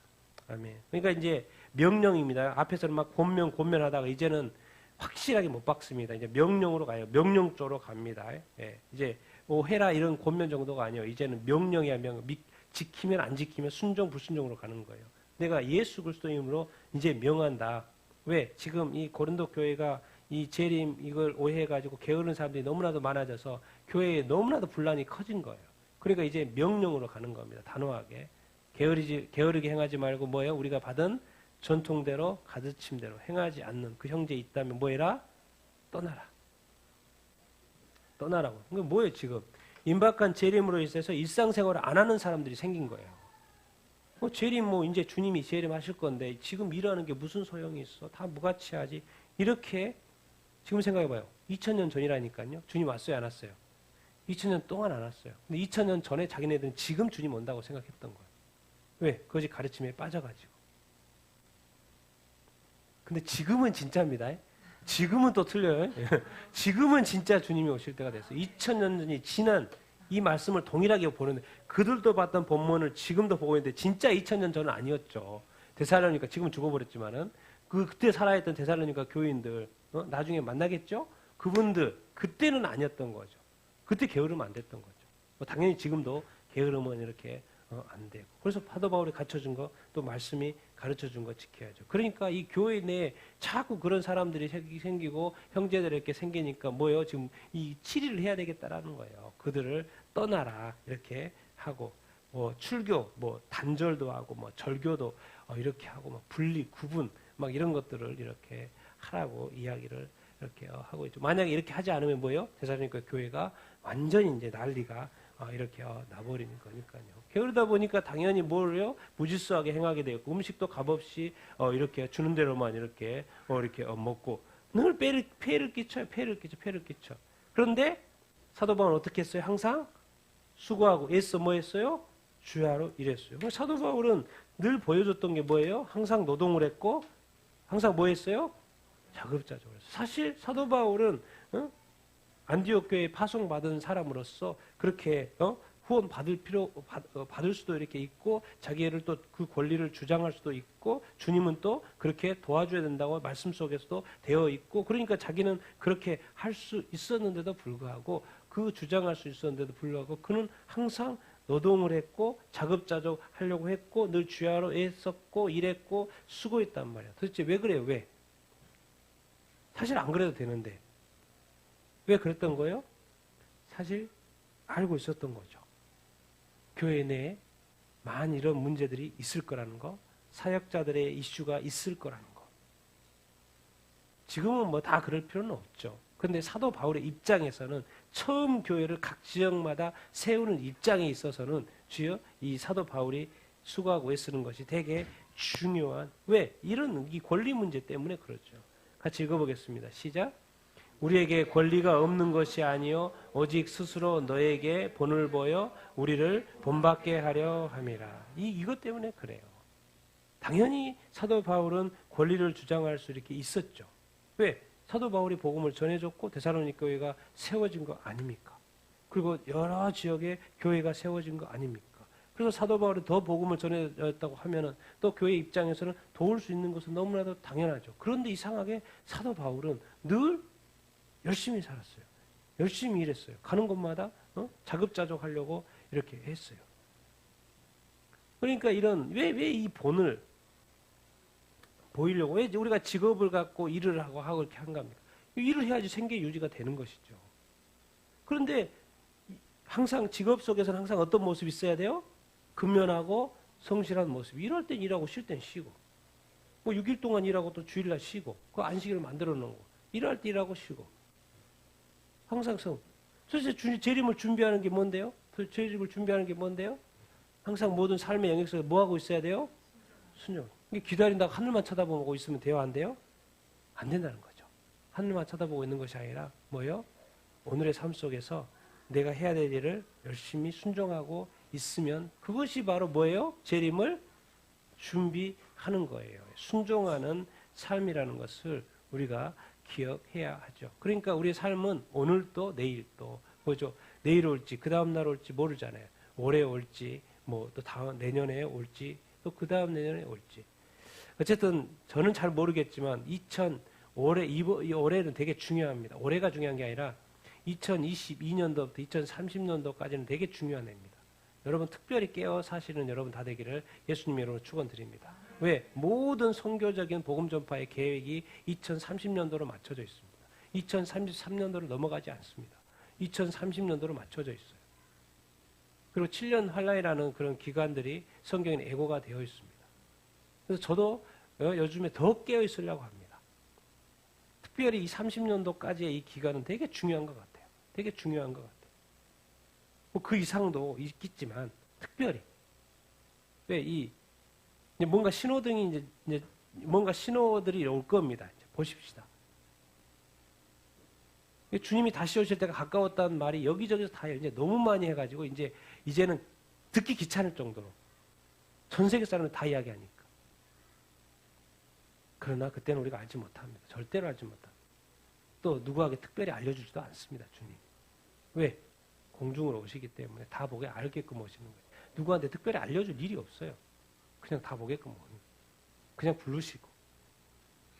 아멘. 그러니까 이제 명령입니다. 앞에서는 막 곤면하다가 이제는 확실하게 못 박습니다. 이제 명령으로 가요. 명령 쪽으로 갑니다. 예. 이제 뭐 해라 이런 곤면 정도가 아니에요. 이제는 명령이야 명. 지키면 안 지키면 순종 불순종으로 가는 거예요. 내가 예수 그리스도의 이름으로 이제 명한다. 왜? 지금 이 고린도 교회가 이 재림 이걸 오해해가지고 게으른 사람들이 너무나도 많아져서 교회에 너무나도 분란이 커진 거예요. 그러니까 이제 명령으로 가는 겁니다. 단호하게. 게으르게 행하지 말고 뭐예요? 우리가 받은 전통대로 가르침대로 행하지 않는 그 형제 있다면 뭐해라? 떠나라. 떠나라고. 그게 뭐예요 지금? 임박한 재림으로 인해서 일상생활을 안 하는 사람들이 생긴 거예요. 재림 이제 주님이 재림하실 건데 지금 일하는 게 무슨 소용이 있어? 다 무가치하지. 이렇게 지금 생각해봐요. 2000년 전이라니까요. 주님 왔어요 안 왔어요? 2000년 동안 안 왔어요. 근데 2000년 전에 자기네들은 지금 주님 온다고 생각했던 거예요. 왜? 거짓 가르침에 빠져가지고. 근데 지금은 진짜입니다. 지금은 또 틀려요. 지금은 진짜 주님이 오실 때가 됐어요. 2000년 전이 지난 이 말씀을 동일하게 보는데 그들도 봤던 본문을 지금도 보고 있는데 진짜 2000년 전은 아니었죠. 데살로니가 지금은 죽어버렸지만은 그때 살아있던 데살로니가 교인들 나중에 만나겠죠? 그분들 그때는 아니었던 거죠. 그때 게으르면 안 됐던 거죠. 뭐 당연히 지금도 게으르면 이렇게 안 되고. 그래서 사도 바울이 가르쳐준 거, 또 말씀이 가르쳐준 거 지켜야죠. 그러니까 이 교회 내에 자꾸 그런 사람들이 생기고 형제들이 이렇게 생기니까 뭐예요? 지금 이 치리를 해야 되겠다라는 거예요. 그들을 떠나라 이렇게 하고, 뭐 출교, 뭐 단절도 하고, 뭐 절교도 이렇게 하고, 뭐 분리, 구분, 막 이런 것들을 이렇게 하라고 이야기를 이렇게 하고 있죠. 만약에 이렇게 하지 않으면 뭐예요? 데살로니가 교회가 완전히 이제 난리가 이렇게 나버리는 거니까요. 게으르다 보니까 당연히 뭘요? 무질서하게 행하게 되고, 음식도 값없이 이렇게 주는 대로만 이렇게 먹고, 늘 폐를 끼쳐요. 폐를 끼쳐. 그런데 사도 바울은 어떻게 했어요? 항상 수고하고 애써 뭐 했어요? 주야로 일했어요. 사도 바울은 늘 보여줬던 게 뭐예요? 항상 노동을 했고, 항상 뭐 했어요? 자급자족을 했어요. 사실 사도 바울은 안디옥 교회에 파송받은 사람으로서 그렇게 후원 받을 수도 이렇게 있고, 자기를 또 그 권리를 주장할 수도 있고, 주님은 또 그렇게 도와줘야 된다고 말씀 속에서도 되어 있고, 그러니까 자기는 그렇게 할 수 있었는데도 불구하고, 그 주장할 수 있었는데도 불구하고 그는 항상 노동을 했고 자급자족 하려고 했고 늘 주야로 애썼고 일했고 수고했단 말이야. 도대체 왜 그래요? 왜? 사실 안 그래도 되는데 왜 그랬던 거예요? 사실 알고 있었던 거죠. 교회 내에 많은 이런 문제들이 있을 거라는 거, 사역자들의 이슈가 있을 거라는 거. 지금은 뭐 다 그럴 필요는 없죠. 그런데 사도 바울의 입장에서는 처음 교회를 각 지역마다 세우는 입장에 있어서는 주여 이 사도 바울이 수고하고 애쓰는 것이 되게 중요한, 왜? 이런 이 권리 문제 때문에 그렇죠. 같이 읽어보겠습니다. 시작. 우리에게 권리가 없는 것이 아니요 오직 스스로 너에게 본을 보여 우리를 본받게 하려 함이라. 이것 때문에 그래요. 당연히 사도 바울은 권리를 주장할 수 이렇게 있었죠. 왜? 사도 바울이 복음을 전해줬고 데살로니가 교회가 세워진 거 아닙니까? 그리고 여러 지역에 교회가 세워진 거 아닙니까? 그래서 사도 바울이 더 복음을 전해줬다고 하면은 또 교회 입장에서는 도울 수 있는 것은 너무나도 당연하죠. 그런데 이상하게 사도 바울은 늘 열심히 살았어요. 열심히 일했어요. 가는 곳마다 자급자족 하려고 이렇게 했어요. 그러니까 왜 이 본을 보이려고, 왜 우리가 직업을 갖고 일을 하고 이렇게 한 겁니까? 일을 해야지 생계 유지가 되는 것이죠. 그런데 항상 직업 속에서는 항상 어떤 모습이 있어야 돼요? 근면하고 성실한 모습. 일할 땐 일하고 쉴 땐 쉬고, 뭐 6일 동안 일하고 또 주일날 쉬고, 그 안식일을 만들어 놓은 거. 일할 때 일하고 쉬고. 항상 도대체 재림을 준비하는 게 뭔데요? 재림을 준비하는 게 뭔데요? 항상 모든 삶의 영역 속에 뭐 하고 있어야 돼요? 순종. 기다린다고 하늘만 쳐다보고 있으면 돼요? 안 돼요? 안 된다는 거죠. 하늘만 쳐다보고 있는 것이 아니라 뭐예요? 오늘의 삶 속에서 내가 해야 될 일을 열심히 순종하고 있으면 그것이 바로 뭐예요? 재림을 준비하는 거예요. 순종하는 삶이라는 것을 우리가 기억해야 하죠. 그러니까 우리의 삶은 오늘도 내일도 뭐죠? 내일 올지 그 다음 날 올지 모르잖아요. 올해 올지 뭐 또 다음 내년에 올지 또 그 다음 내년에 올지. 어쨌든 저는 잘 모르겠지만 올해는 되게 중요합니다. 올해가 중요한 게 아니라 2022년도부터 2030년도까지는 되게 중요한 해입니다. 여러분 특별히 깨어 사시는 여러분 다 되기를 예수님 이름으로 축원드립니다. 왜? 모든 선교적인 복음 전파의 계획이 2030년도로 맞춰져 있습니다. 2033년도로 넘어가지 않습니다. 2030년도로 맞춰져 있어요. 그리고 7년 환란이라는 그런 기간들이 성경에 예고가 되어 있습니다. 그래서 저도 요즘에 더 깨어 있으려고 합니다. 특별히 이 30년도까지의 이 기간은 되게 중요한 것 같아요. 되게 중요한 것 같아요. 뭐 그 이상도 있겠지만 특별히 왜 뭔가 신호등이 이제 뭔가 신호들이 올 겁니다. 이제 보십시다. 주님이 다시 오실 때가 가까웠다는 말이 여기저기서 다 이제 너무 많이 해가지고 이제는 듣기 귀찮을 정도로 전 세계 사람들 다 이야기하니까. 그러나 그때는 우리가 알지 못합니다. 절대로 알지 못합니다. 또 누구에게 특별히 알려주지도 않습니다. 주님. 왜? 공중으로 오시기 때문에 다 보게 알게끔 오시는 거예요. 누구한테 특별히 알려줄 일이 없어요. 그냥 다 보게끔 오는 거예요. 그냥 부르시고.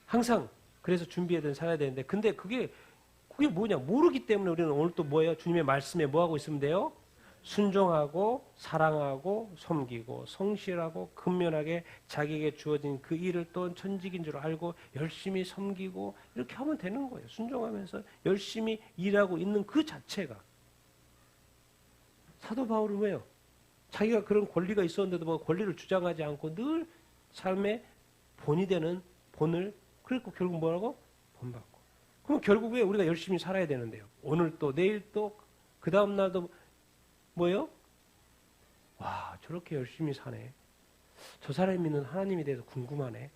항상 그래서 준비해야 살아야 되는데 근데 그게 그게 뭐냐? 모르기 때문에 우리는 오늘 또 뭐예요? 주님의 말씀에 뭐 하고 있으면 돼요? 순종하고 사랑하고 섬기고 성실하고 근면하게 자기에게 주어진 그 일을 또 천직인 줄 알고 열심히 섬기고 이렇게 하면 되는 거예요. 순종하면서 열심히 일하고 있는 그 자체가. 사도 바울은 왜요? 자기가 그런 권리가 있었는데도 뭐 권리를 주장하지 않고 늘 삶의 본이 되는 본을, 그리고 결국 뭐라고? 본받고. 그럼 결국 왜 우리가 열심히 살아야 되는데요? 오늘 또 내일 또 그 다음 날도 뭐예요? 와, 저렇게 열심히 사네. 저 사람이 믿는 하나님에 대해서 궁금하네.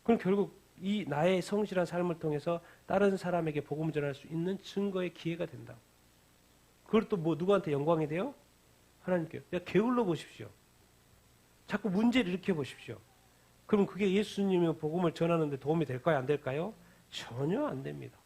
그럼 결국 이 나의 성실한 삶을 통해서 다른 사람에게 복음을 전할 수 있는 증거의 기회가 된다. 그걸 또 뭐 누구한테 영광이 돼요? 하나님께. 게을러 보십시오. 자꾸 문제를 일으켜 보십시오. 그럼 그게 예수님의 복음을 전하는데 도움이 될까요? 안 될까요? 전혀 안 됩니다.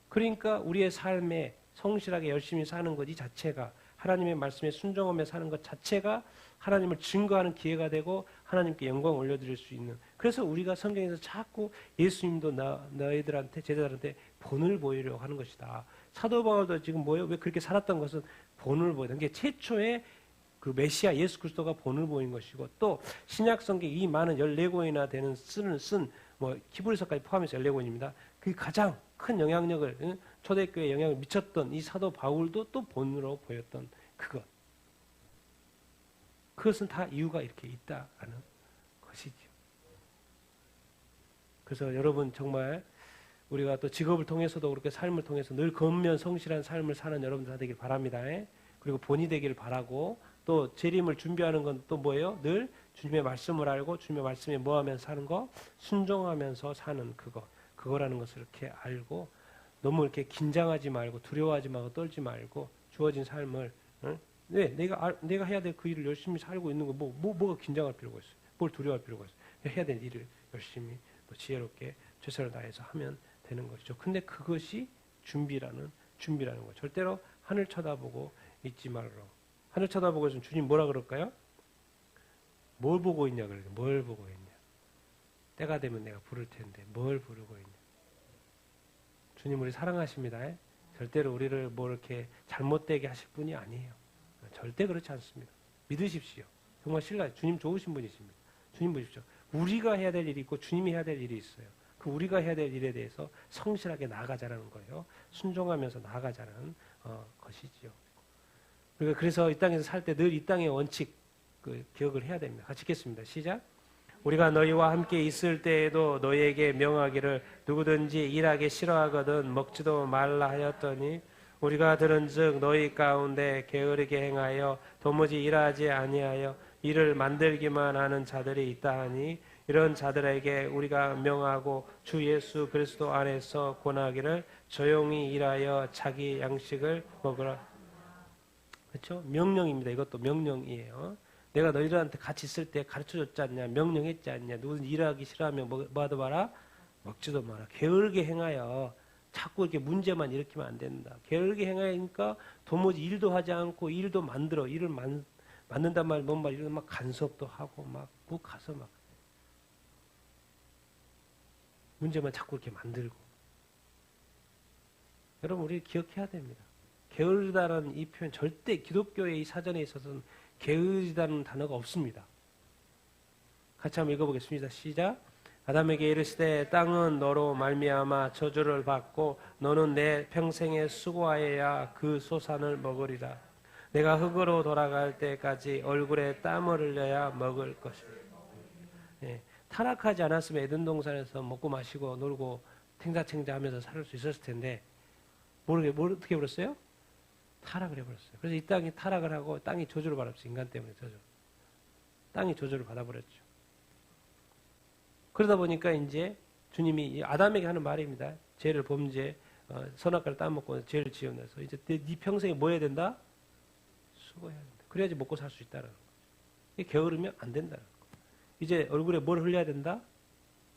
그러니까 우리의 삶에 성실하게 열심히 사는 것 이 자체가, 하나님의 말씀에 순종하며 사는 것 자체가 하나님을 증거하는 기회가 되고 하나님께 영광을 올려드릴 수 있는, 그래서 우리가 성경에서 자꾸 예수님도 너희들한테, 제자들한테 본을 보이려고 하는 것이다. 사도 바울도 지금 뭐예요? 왜 그렇게 살았던 것은 본을 보이는 게, 최초의 그 메시아 예수 그리스도가 본을 보인 것이고, 또 신약 성경 이 많은 14권이나 되는 쓴 뭐 히브리서까지 포함해서 14권입니다. 그 가장 큰 영향력을, 초대교회에 영향을 미쳤던 이 사도 바울도 또 본으로 보였던 그것. 그것은 다 이유가 이렇게 있다라는 것이죠. 그래서 여러분 정말 우리가 또 직업을 통해서도 그렇게 삶을 통해서 늘 근면 성실한 삶을 사는 여러분들 다 되길 바랍니다. 그리고 본이 되길 바라고, 또 재림을 준비하는 건 또 뭐예요? 늘 주님의 말씀을 알고 주님의 말씀에 뭐하면서 사는 거? 순종하면서 사는 그거라는 것을 이렇게 알고, 너무 이렇게 긴장하지 말고 두려워하지 말고 떨지 말고 주어진 삶을, 네, 내가 해야 될 그 일을 열심히 살고 있는 거 뭐가 긴장할 필요가 있어요? 뭘 두려워할 필요가 있어요? 해야 될 일을 열심히 또 지혜롭게 최선을 다해서 하면 되는 것이죠. 근데 그것이 준비라는 거. 절대로 하늘 쳐다보고 있지 말라. 하늘 쳐다보고 있으면 주님 뭐라 그럴까요? 뭘 보고 있냐 그래요. 뭘 보고 있냐. 때가 되면 내가 부를 텐데 뭘 부르고 있냐. 주님 우리 사랑하십니다. 절대로 우리를 뭐 이렇게 잘못되게 하실 분이 아니에요. 절대 그렇지 않습니다. 믿으십시오. 정말 신뢰해요. 주님 좋으신 분이십니다. 주님 보십시오. 우리가 해야 될 일이 있고 주님이 해야 될 일이 있어요. 그 우리가 해야 될 일에 대해서 성실하게 나아가자는 거예요. 순종하면서 나아가자는 것이지요. 그래서 이 땅에서 살 때 늘 이 땅의 원칙 기억을 해야 됩니다. 같이 읽겠습니다. 시작. 우리가 너희와 함께 있을 때에도 너희에게 명하기를 누구든지 일하기 싫어하거든 먹지도 말라 하였더니 우리가 들은즉 너희 가운데 게으르게 행하여 도무지 일하지 아니하여 일을 만들기만 하는 자들이 있다 하니 이런 자들에게 우리가 명하고 주 예수 그리스도 안에서 권하기를 조용히 일하여 자기 양식을 먹으라. 그렇죠? 명령입니다. 이것도 명령이에요. 내가 너희들한테 같이 있을 때 가르쳐줬지 않냐, 명령했지 않냐, 누구든지 일하기 싫어하면 뭐 하도 마라? 먹지도 마라. 게으르게 행하여 자꾸 이렇게 문제만 일으키면 안 된다. 게으르게 행하니까 도무지 일도 하지 않고 일도 만들어. 일을 만든단 말, 뭔 말, 이런 막 간섭도 하고 막 가서 막 문제만 자꾸 이렇게 만들고. 여러분 우리 기억해야 됩니다. 게으르다는 이 표현 절대 기독교의 이 사전에 있어서는 게으르다는 단어가 없습니다. 같이 한번 읽어보겠습니다. 시작. 아담에게 이르시되 땅은 너로 말미암아 저주를 받고 너는 내 평생에 수고하여야 그 소산을 먹으리라. 내가 흙으로 돌아갈 때까지 얼굴에 땀을 흘려야 먹을 것이다. 예, 타락하지 않았으면 에덴 동산에서 먹고 마시고 놀고 탱자탱자하면서 살 수 있었을 텐데 뭘 어떻게 해버렸어요? 타락을 해버렸어요. 그래서 이 땅이 타락을 하고 땅이 저주를 받았어요. 인간 때문에 땅이 저주를 받아버렸죠. 그러다 보니까 이제 주님이 아담에게 하는 말입니다. 죄를 범죄, 선악과를 따먹고 죄를 지어내서 이제 네 평생에 뭐 해야 된다? 수고해야 된다. 그래야지 먹고 살 수 있다는 거죠. 이게 게으르면 안 된다는 거죠. 이제 얼굴에 뭘 흘려야 된다?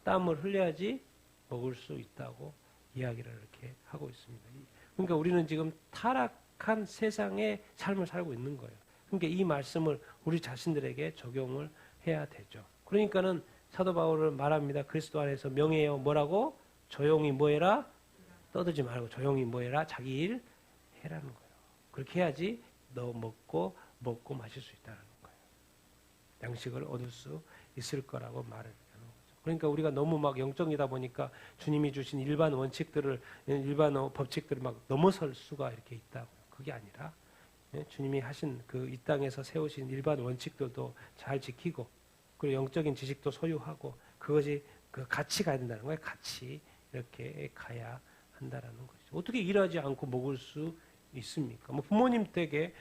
땀을 흘려야지 먹을 수 있다고 이야기를 이렇게 하고 있습니다. 그러니까 우리는 지금 타락한 세상의 삶을 살고 있는 거예요. 그러니까 이 말씀을 우리 자신들에게 적용을 해야 되죠. 그러니까는 사도 바울은 말합니다. 그리스도 안에서 명예요. 뭐라고? 조용히 뭐해라? 떠들지 말고 조용히 뭐 해라? 자기 일 해라는 거예요. 그렇게 해야지 너 먹고 마실 수 있다는 거예요. 양식을 얻을 수 있을 거라고 말을 하는 거죠. 그러니까 우리가 너무 막 영적이다 보니까 주님이 주신 일반 원칙들을, 일반 법칙들을 막 넘어설 수가 이렇게 있다고요. 그게 아니라 주님이 하신 그 이 땅에서 세우신 일반 원칙들도 잘 지키고, 그리고 영적인 지식도 소유하고, 그것이 그 같이 가야 된다는 거예요. 같이 이렇게 가야 한다라는 거죠. 어떻게 일하지 않고 먹을 수 있습니까? 뭐 부모님 댁에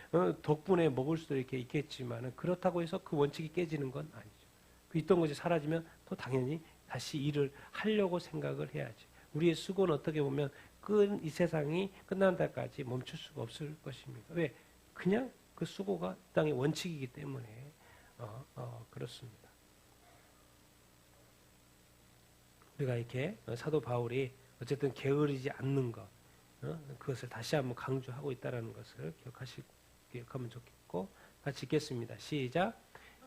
덕분에 먹을 수도 이렇게 있겠지만, 그렇다고 해서 그 원칙이 깨지는 건 아니죠. 그 있던 것이 사라지면 또 당연히 다시 일을 하려고 생각을 해야지. 우리의 수고는 어떻게 보면 이 세상이 끝나는 날까지 멈출 수가 없을 것입니다. 왜? 그냥 그 수고가 이 땅의 원칙이기 때문에 그렇습니다. 우리가 이렇게 사도 바울이 어쨌든 게으르지 않는 것, 그것을 다시 한번 강조하고 있다는 것을 기억하면 좋겠고, 같이 읽겠습니다. 시작.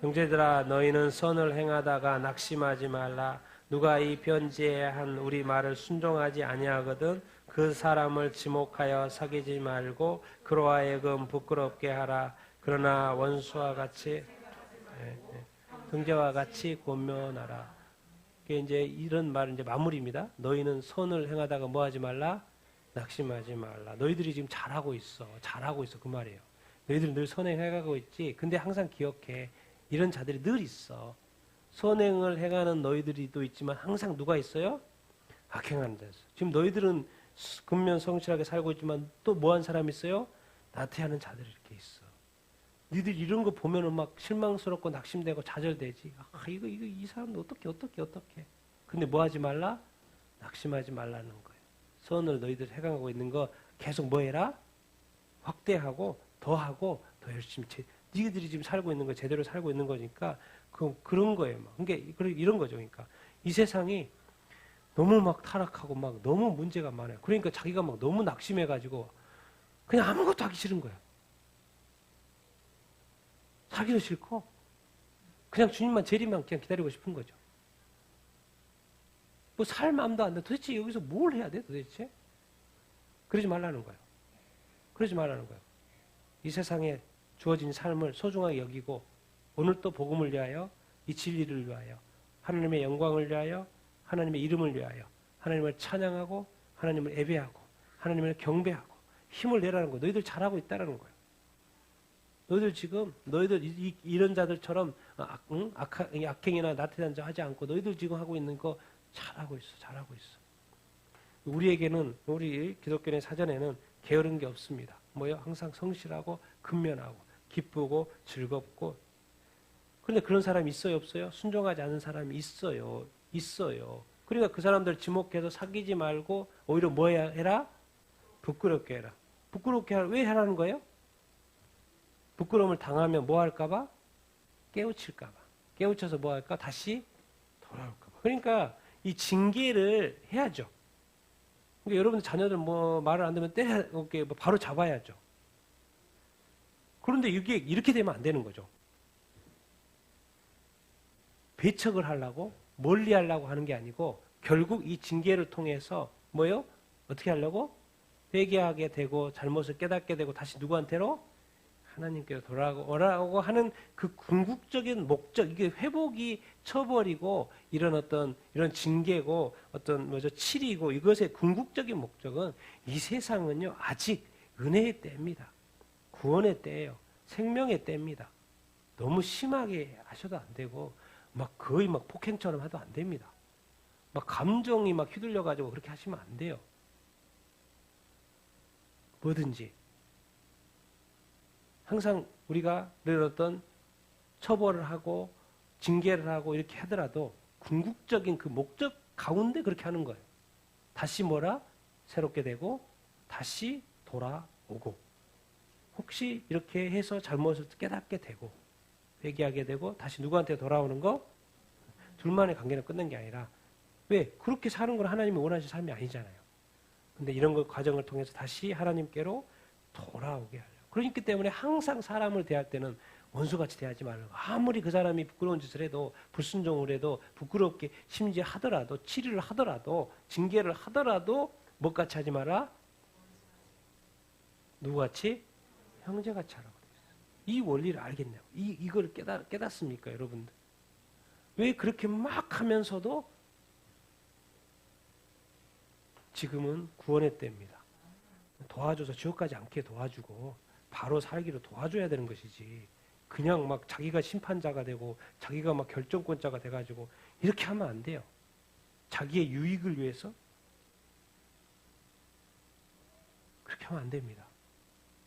형제들아, 너희는 선을 행하다가 낙심하지 말라. 누가 이 편지에 한 우리 말을 순종하지 아니하거든 그 사람을 지목하여 사귀지 말고 그로 하여금 부끄럽게 하라. 그러나 원수와 같이 형제와 같이 권면하라. 이게 이제 이런 말은 이제 마무리입니다. 너희는 선을 행하다가 뭐 하지 말라? 낙심하지 말라. 너희들이 지금 잘하고 있어 그 말이에요. 너희들은 늘 선행해가고 있지. 근데 항상 기억해. 이런 자들이 늘 있어. 선행을 행하는 너희들이 또 있지만 항상 누가 있어요? 악행하는 자 있어. 지금 너희들은 근면 성실하게 살고 있지만 또 뭐 한 사람이 있어요? 나태하는 자들이 이렇게 있어. 니들 이런 거 보면은 막 실망스럽고 낙심되고 좌절되지. 이거 이 사람도 어떻게. 근데 뭐 하지 말라? 낙심하지 말라는 거예요. 선을 너희들 해가고 있는 거 계속 뭐 해라? 확대하고 더 열심히 니들이 지금 살고 있는 거 제대로 살고 있는 거니까 그런 거예요. 그러니까 이런 거죠. 그러니까 이 세상이 너무 막 타락하고 막 너무 문제가 많아요. 그러니까 자기가 막 너무 낙심해가지고 그냥 아무것도 하기 싫은 거예요. 살기도 싫고 그냥 주님만 재림만 그냥 기다리고 싶은 거죠. 뭐 살 마음도 안 돼. 도대체 여기서 뭘 해야 돼 도대체? 그러지 말라는 거예요. 이 세상에 주어진 삶을 소중하게 여기고 오늘 또 복음을 위하여 이 진리를 위하여 하나님의 영광을 위하여 하나님의 이름을 위하여 하나님을 찬양하고 하나님을 예배하고 하나님을 경배하고 힘을 내라는 거예요. 너희들 잘하고 있다는 거예요. 너희들 이런 자들처럼 악행이나 나태한 자 하지 않고 너희들 지금 하고 있는 거 잘하고 있어. 우리에게는 우리 기독교의 사전에는 게으른 게 없습니다. 뭐요? 항상 성실하고 근면하고 기쁘고 즐겁고. 그런데 그런 사람이 있어요, 없어요? 순종하지 않은 사람이 있어요. 그러니까 그 사람들 지목해서 사귀지 말고 오히려 뭐 해라? 부끄럽게 해라. 왜 하라는 거예요? 부끄러움을 당하면 뭐 할까봐? 깨우칠까봐. 깨우쳐서 뭐 할까? 다시 돌아올까봐. 그러니까 이 징계를 해야죠. 그러니까 여러분들 자녀들 뭐 말을 안 듣면 바로 잡아야죠. 그런데 이게 이렇게 되면 안 되는 거죠. 배척을 하려고 멀리 하려고 하는 게 아니고 결국 이 징계를 통해서 뭐요? 어떻게 하려고? 회개하게 되고 잘못을 깨닫게 되고 다시 누구한테로? 하나님께로 돌아오라고 하는 그 궁극적인 목적, 이게 회복이 쳐버리고 이런 징계고 치리고 이것의 궁극적인 목적은 이 세상은요 아직 은혜의 때입니다. 구원의 때예요. 생명의 때입니다. 너무 심하게 하셔도 안 되고 거의 폭행처럼 해도 안 됩니다. 감정이 휘둘려가지고 그렇게 하시면 안 돼요. 뭐든지. 항상 우리가 어떤 처벌을 하고 징계를 하고 이렇게 하더라도 궁극적인 그 목적 가운데 그렇게 하는 거예요. 다시 새롭게 되고 다시 돌아오고 혹시 이렇게 해서 잘못을 깨닫게 되고 회개하게 되고 다시 누구한테 돌아오는 거? 둘만의 관계는 끝낸 게 아니라 왜? 그렇게 사는 걸 하나님이 원하시는 삶이 아니잖아요. 근데 이런 과정을 통해서 다시 하나님께로 돌아오게 하려고. 그렇기 때문에 항상 사람을 대할 때는 원수같이 대하지 말라고. 아무리 그 사람이 부끄러운 짓을 해도 불순종을 해도 부끄럽게 심지어 하더라도 치리를 하더라도 징계를 하더라도 뭐같이 하지 마라? 누구같이? 형제같이 하라고 되어 있어요. 이 원리를 알겠네요. 이걸 깨닫습니까, 여러분들? 왜 그렇게 막 하면서도 지금은 구원의 때입니다. 도와줘서 지옥까지 않게 도와주고 바로 살기로 도와줘야 되는 것이지, 그냥 막 자기가 심판자가 되고 자기가 막 결정권자가 돼가지고 이렇게 하면 안 돼요. 자기의 유익을 위해서 그렇게 하면 안 됩니다.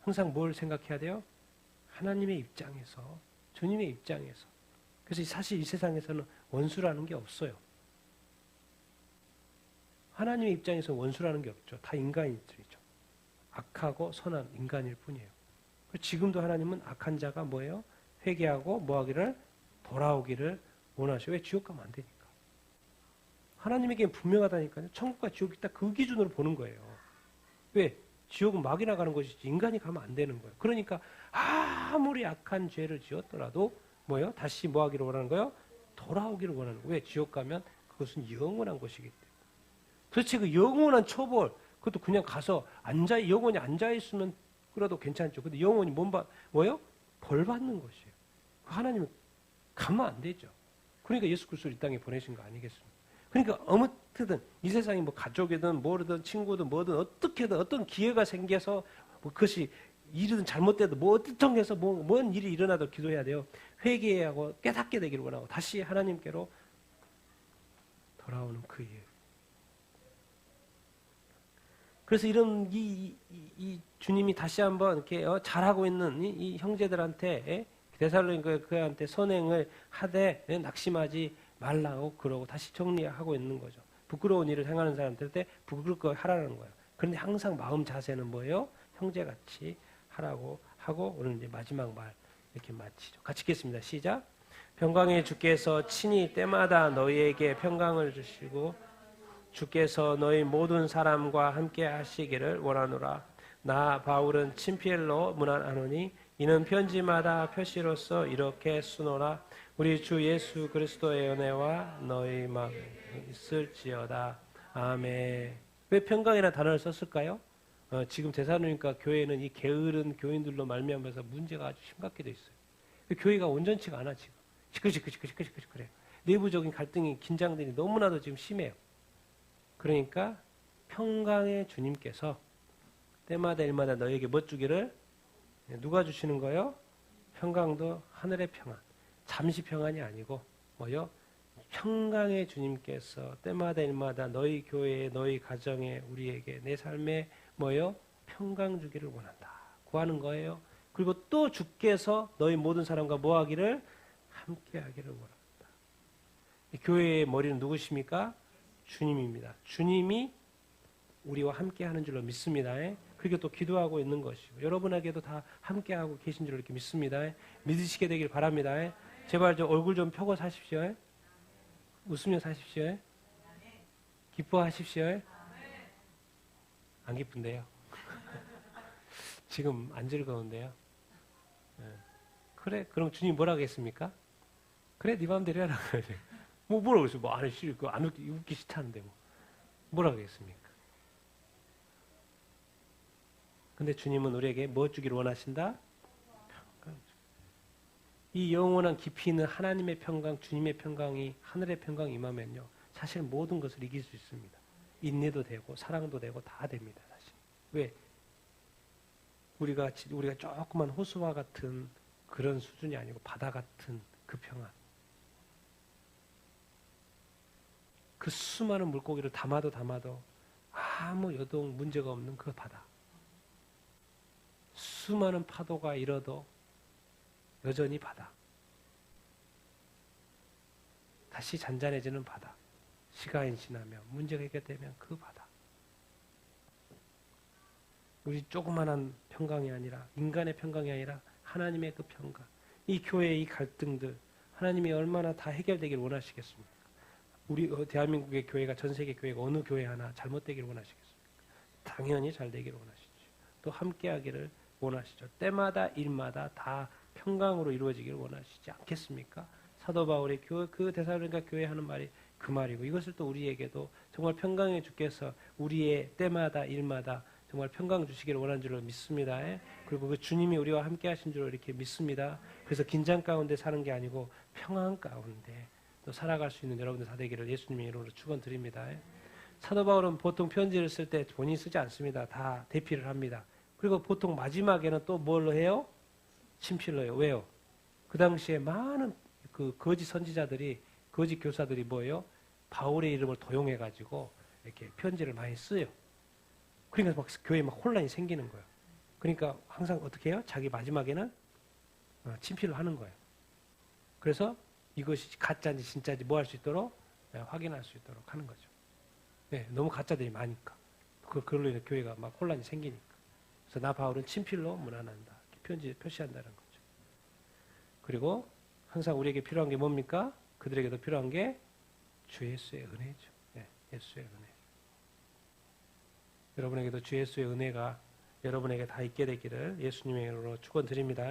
항상 뭘 생각해야 돼요? 하나님의 입장에서, 주님의 입장에서. 그래서 사실 이 세상에서는 원수라는 게 없어요. 하나님의 입장에서 원수라는 게 없죠. 다 인간이죠. 악하고 선한 인간일 뿐이에요. 지금도 하나님은 악한 자가 뭐예요? 회개하고 뭐하기를? 돌아오기를 원하셔. 왜? 지옥 가면 안 되니까. 하나님에게는 분명하다니까요. 천국과 지옥이 딱 그 기준으로 보는 거예요. 왜? 지옥은 막이나 가는 것이지 인간이 가면 안 되는 거예요. 그러니까 아무리 악한 죄를 지었더라도 뭐예요? 다시 뭐하기를 원하는 거예요? 돌아오기를 원하는 거예요. 왜? 지옥 가면 그것은 영원한 것이기 때문에. 도대체 그 영원한 처벌, 그것도 그냥 가서 영원히 앉아있으면 그래도 괜찮죠. 근데 영원히 뭐예요? 벌 받는 것이에요. 하나님은 가면 안 되죠. 그러니까 예수 그리스도를 이 땅에 보내신 거 아니겠습니까? 그러니까 어떻게든 이 세상이 뭐 가족이든 뭐든 친구든 뭐든 어떻게든 어떤 기회가 생겨서 뭐 그것이 일이든 잘못돼도 뭐 어떻든 해서 뭔 일이 일어나도 기도해야 돼요. 회개하고 깨닫게 되기를 원하고 다시 하나님께로 돌아오는 그 일. 그래서 이런 이 주님이 다시 한번 이렇게 잘하고 있는 이 형제들한테 데살로니가한테 선행을 하되 낙심하지 말라고 그러고 다시 정리하고 있는 거죠. 부끄러운 일을 행하는 사람들한테 부끄럽게 하라는 거예요. 그런데 항상 마음 자세는 뭐예요? 형제같이 하라고 하고 오늘 이제 마지막 말 이렇게 마치죠. 같이 읽겠습니다. 시작. 평강의 주께서 친히 때마다 너희에게 평강을 주시고 주께서 너희 모든 사람과 함께 하시기를 원하노라. 나 바울은 친필로 문안하노니 이는 편지마다 표시로서 이렇게 쓰노라. 우리 주 예수 그리스도의 은혜와 너희 마음에 있을지어다. 아멘. 왜 평강이라는 단어를 썼을까요? 지금 데살로니가 교회는 이 게으른 교인들로 말미암아서 문제가 아주 심각해 돼 있어요. 교회가 온전치가 않아 지금. 시끌시끌시끌시끌시끌해요. 내부적인 갈등이 긴장들이 너무나도 지금 심해요. 그러니까 평강의 주님께서 때마다 일마다 너에게 뭐 주기를? 누가 주시는 거예요? 평강도 하늘의 평안. 잠시 평안이 아니고 뭐요? 평강의 주님께서 때마다 일마다 너희 교회에 너희 가정에 우리에게 내 삶에 뭐요? 평강 주기를 원한다. 구하는 거예요. 그리고 또 주께서 너희 모든 사람과 뭐 하기를? 함께 하기를 원한다. 교회의 머리는 누구십니까? 주님입니다. 주님이 우리와 함께 하는 줄로 믿습니다. 그리고 또 기도하고 있는 것이고 여러분에게도 다 함께하고 계신 줄로 이렇게 믿습니다. 믿으시게 되길 바랍니다. 제발 저 얼굴 좀 펴고 사십시오. 웃으며 사십시오. 기뻐하십시오. 안 기쁜데요. 지금 안 즐거운데요. 그래, 그럼 주님 뭐라 하겠습니까? 그래, 네 마음대로 해라. 뭐라고 했어요? 뭐, 아니, 안 웃기 싫다는데, 뭐라고 하겠습니까? 근데 주님은 우리에게 뭐 주기를 원하신다? 평강. 이 영원한 깊이 있는 하나님의 평강, 주님의 평강이, 하늘의 평강이 임하면요. 사실 모든 것을 이길 수 있습니다. 인내도 되고, 사랑도 되고, 다 됩니다, 사실. 왜? 우리가 조그만 호수와 같은 그런 수준이 아니고, 바다 같은 그 평안. 그 수많은 물고기를 담아도 아무 여동 문제가 없는 그 바다. 수많은 파도가 일어도 여전히 바다. 다시 잔잔해지는 바다. 시간이 지나면 문제가 해결되면 그 바다. 우리 조그만한 평강이 아니라 인간의 평강이 아니라 하나님의 그 평강. 이 교회의 이 갈등들 하나님이 얼마나 다 해결되길 원하시겠습니까? 우리 대한민국의 교회가 전 세계 교회가 어느 교회 하나 잘못되기를 원하시겠습니까? 당연히 잘 되기를 원하시죠. 또 함께하기를 원하시죠. 때마다 일마다 다 평강으로 이루어지기를 원하시지 않겠습니까? 사도 바울이 그 데살로니가 교회 하는 말이 그 말이고, 이것을 또 우리에게도 정말 평강의 주께서 우리의 때마다 일마다 정말 평강 주시기를 원하는 줄로 믿습니다. 그리고 그 주님이 우리와 함께 하신 줄로 이렇게 믿습니다. 그래서 긴장 가운데 사는 게 아니고 평안 가운데 또 살아갈 수 있는 여러분들 다 되기를 예수님의 이름으로 축원드립니다. 사도 바울은 보통 편지를 쓸 때 본인이 쓰지 않습니다. 다 대피를 합니다. 그리고 보통 마지막에는 또 뭘로 해요? 친필로 해요. 왜요? 그 당시에 많은 그 거짓 선지자들이, 거짓 교사들이 뭐예요? 바울의 이름을 도용해 가지고 이렇게 편지를 많이 써요. 그러니까 막 교회에 막 혼란이 생기는 거예요. 그러니까 항상 어떻게 해요? 자기 마지막에는 친필로 하는 거예요. 그래서 이것이 가짜인지 진짜인지 뭐 할 수 있도록 확인할 수 있도록 하는 거죠. 네, 너무 가짜들이 많으니까. 그걸로 인해 교회가 막 혼란이 생기니까. 그래서 나 바울은 친필로 문안한다. 편지 표시한다는 거죠. 그리고 항상 우리에게 필요한 게 뭡니까? 그들에게도 필요한 게 주 예수의 은혜죠. 네, 예수의 은혜. 여러분에게도 주 예수의 은혜가 여러분에게 다 있게 되기를 예수님의 이름으로 축원드립니다.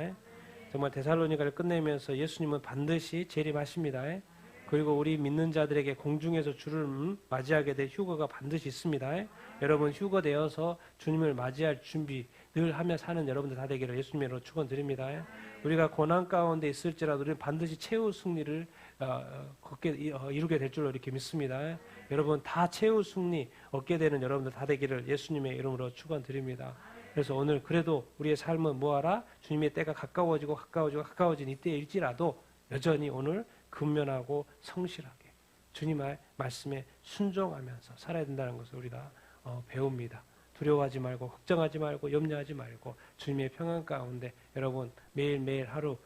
정말 데살로니가를 끝내면서 예수님은 반드시 재림하십니다. 그리고 우리 믿는 자들에게 공중에서 주를 맞이하게 될 휴거가 반드시 있습니다. 여러분 휴거되어서 주님을 맞이할 준비 늘 하며 사는 여러분들 다 되기를 예수님의 이름으로 축원드립니다. 우리가 고난 가운데 있을지라도 우리는 반드시 최후 승리를 이루게 될 줄로 이렇게 믿습니다. 여러분 다 최후 승리 얻게 되는 여러분들 다 되기를 예수님의 이름으로 축원드립니다. 그래서 오늘 그래도 우리의 삶은 뭐하라? 주님의 때가 가까워진 이때일지라도 여전히 오늘 근면하고 성실하게 주님의 말씀에 순종하면서 살아야 된다는 것을 우리가 배웁니다. 두려워하지 말고 걱정하지 말고 염려하지 말고 주님의 평안 가운데 여러분 매일매일 하루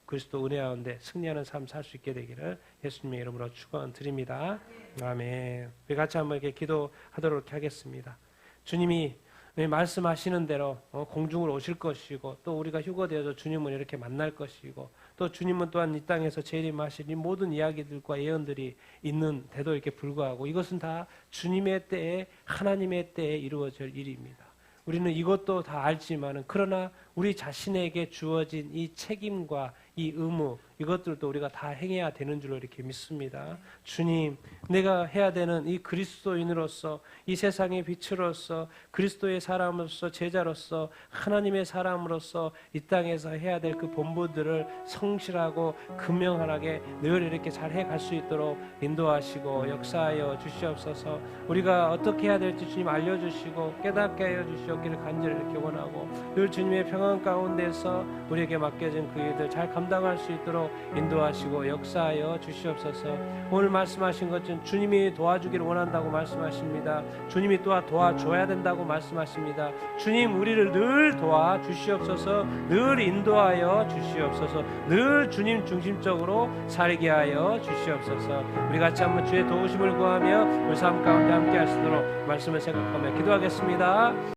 그리스도 은혜 가운데 승리하는 삶 살 수 있게 되기를 예수님의 이름으로 축원드립니다. 아멘. 우리 같이 한번 이렇게 기도하도록 하겠습니다. 주님이 말씀하시는 대로 공중으로 오실 것이고 또 우리가 휴거되어서 주님을 이렇게 만날 것이고 또 주님은 또한 이 땅에서 재림하실 이 모든 이야기들과 예언들이 있는데도 이렇게 불구하고 이것은 다 주님의 때에 하나님의 때에 이루어질 일입니다. 우리는 이것도 다 알지만은 그러나 우리 자신에게 주어진 이 책임과 이 의무 이것들도 우리가 다 행해야 되는 줄로 이렇게 믿습니다. 주님, 내가 해야 되는 이 그리스도인으로서 이 세상의 빛으로서 그리스도의 사람으로서 제자로서 하나님의 사람으로서 이 땅에서 해야 될 그 본분들을 성실하고 근명하게 늘 이렇게 잘 해갈 수 있도록 인도하시고 역사하여 주시옵소서. 우리가 어떻게 해야 될지 주님 알려주시고 깨닫게 하여 주시옵기를 간절히 이렇게 원하고 늘 주님의 평안 가운데서 우리에게 맡겨진 그 일들 잘 감당할 수 있도록 인도하시고 역사하여 주시옵소서. 오늘 말씀하신 것은 주님이 도와주기를 원한다고 말씀하십니다. 주님이 또 도와줘야 된다고 말씀하십니다. 주님 우리를 늘 도와주시옵소서. 늘 인도하여 주시옵소서. 늘 주님 중심적으로 살게 하여 주시옵소서. 우리 같이 한번 주의 도우심을 구하며 우리 삶 가운데 함께 할 수 있도록 말씀을 생각하며 기도하겠습니다.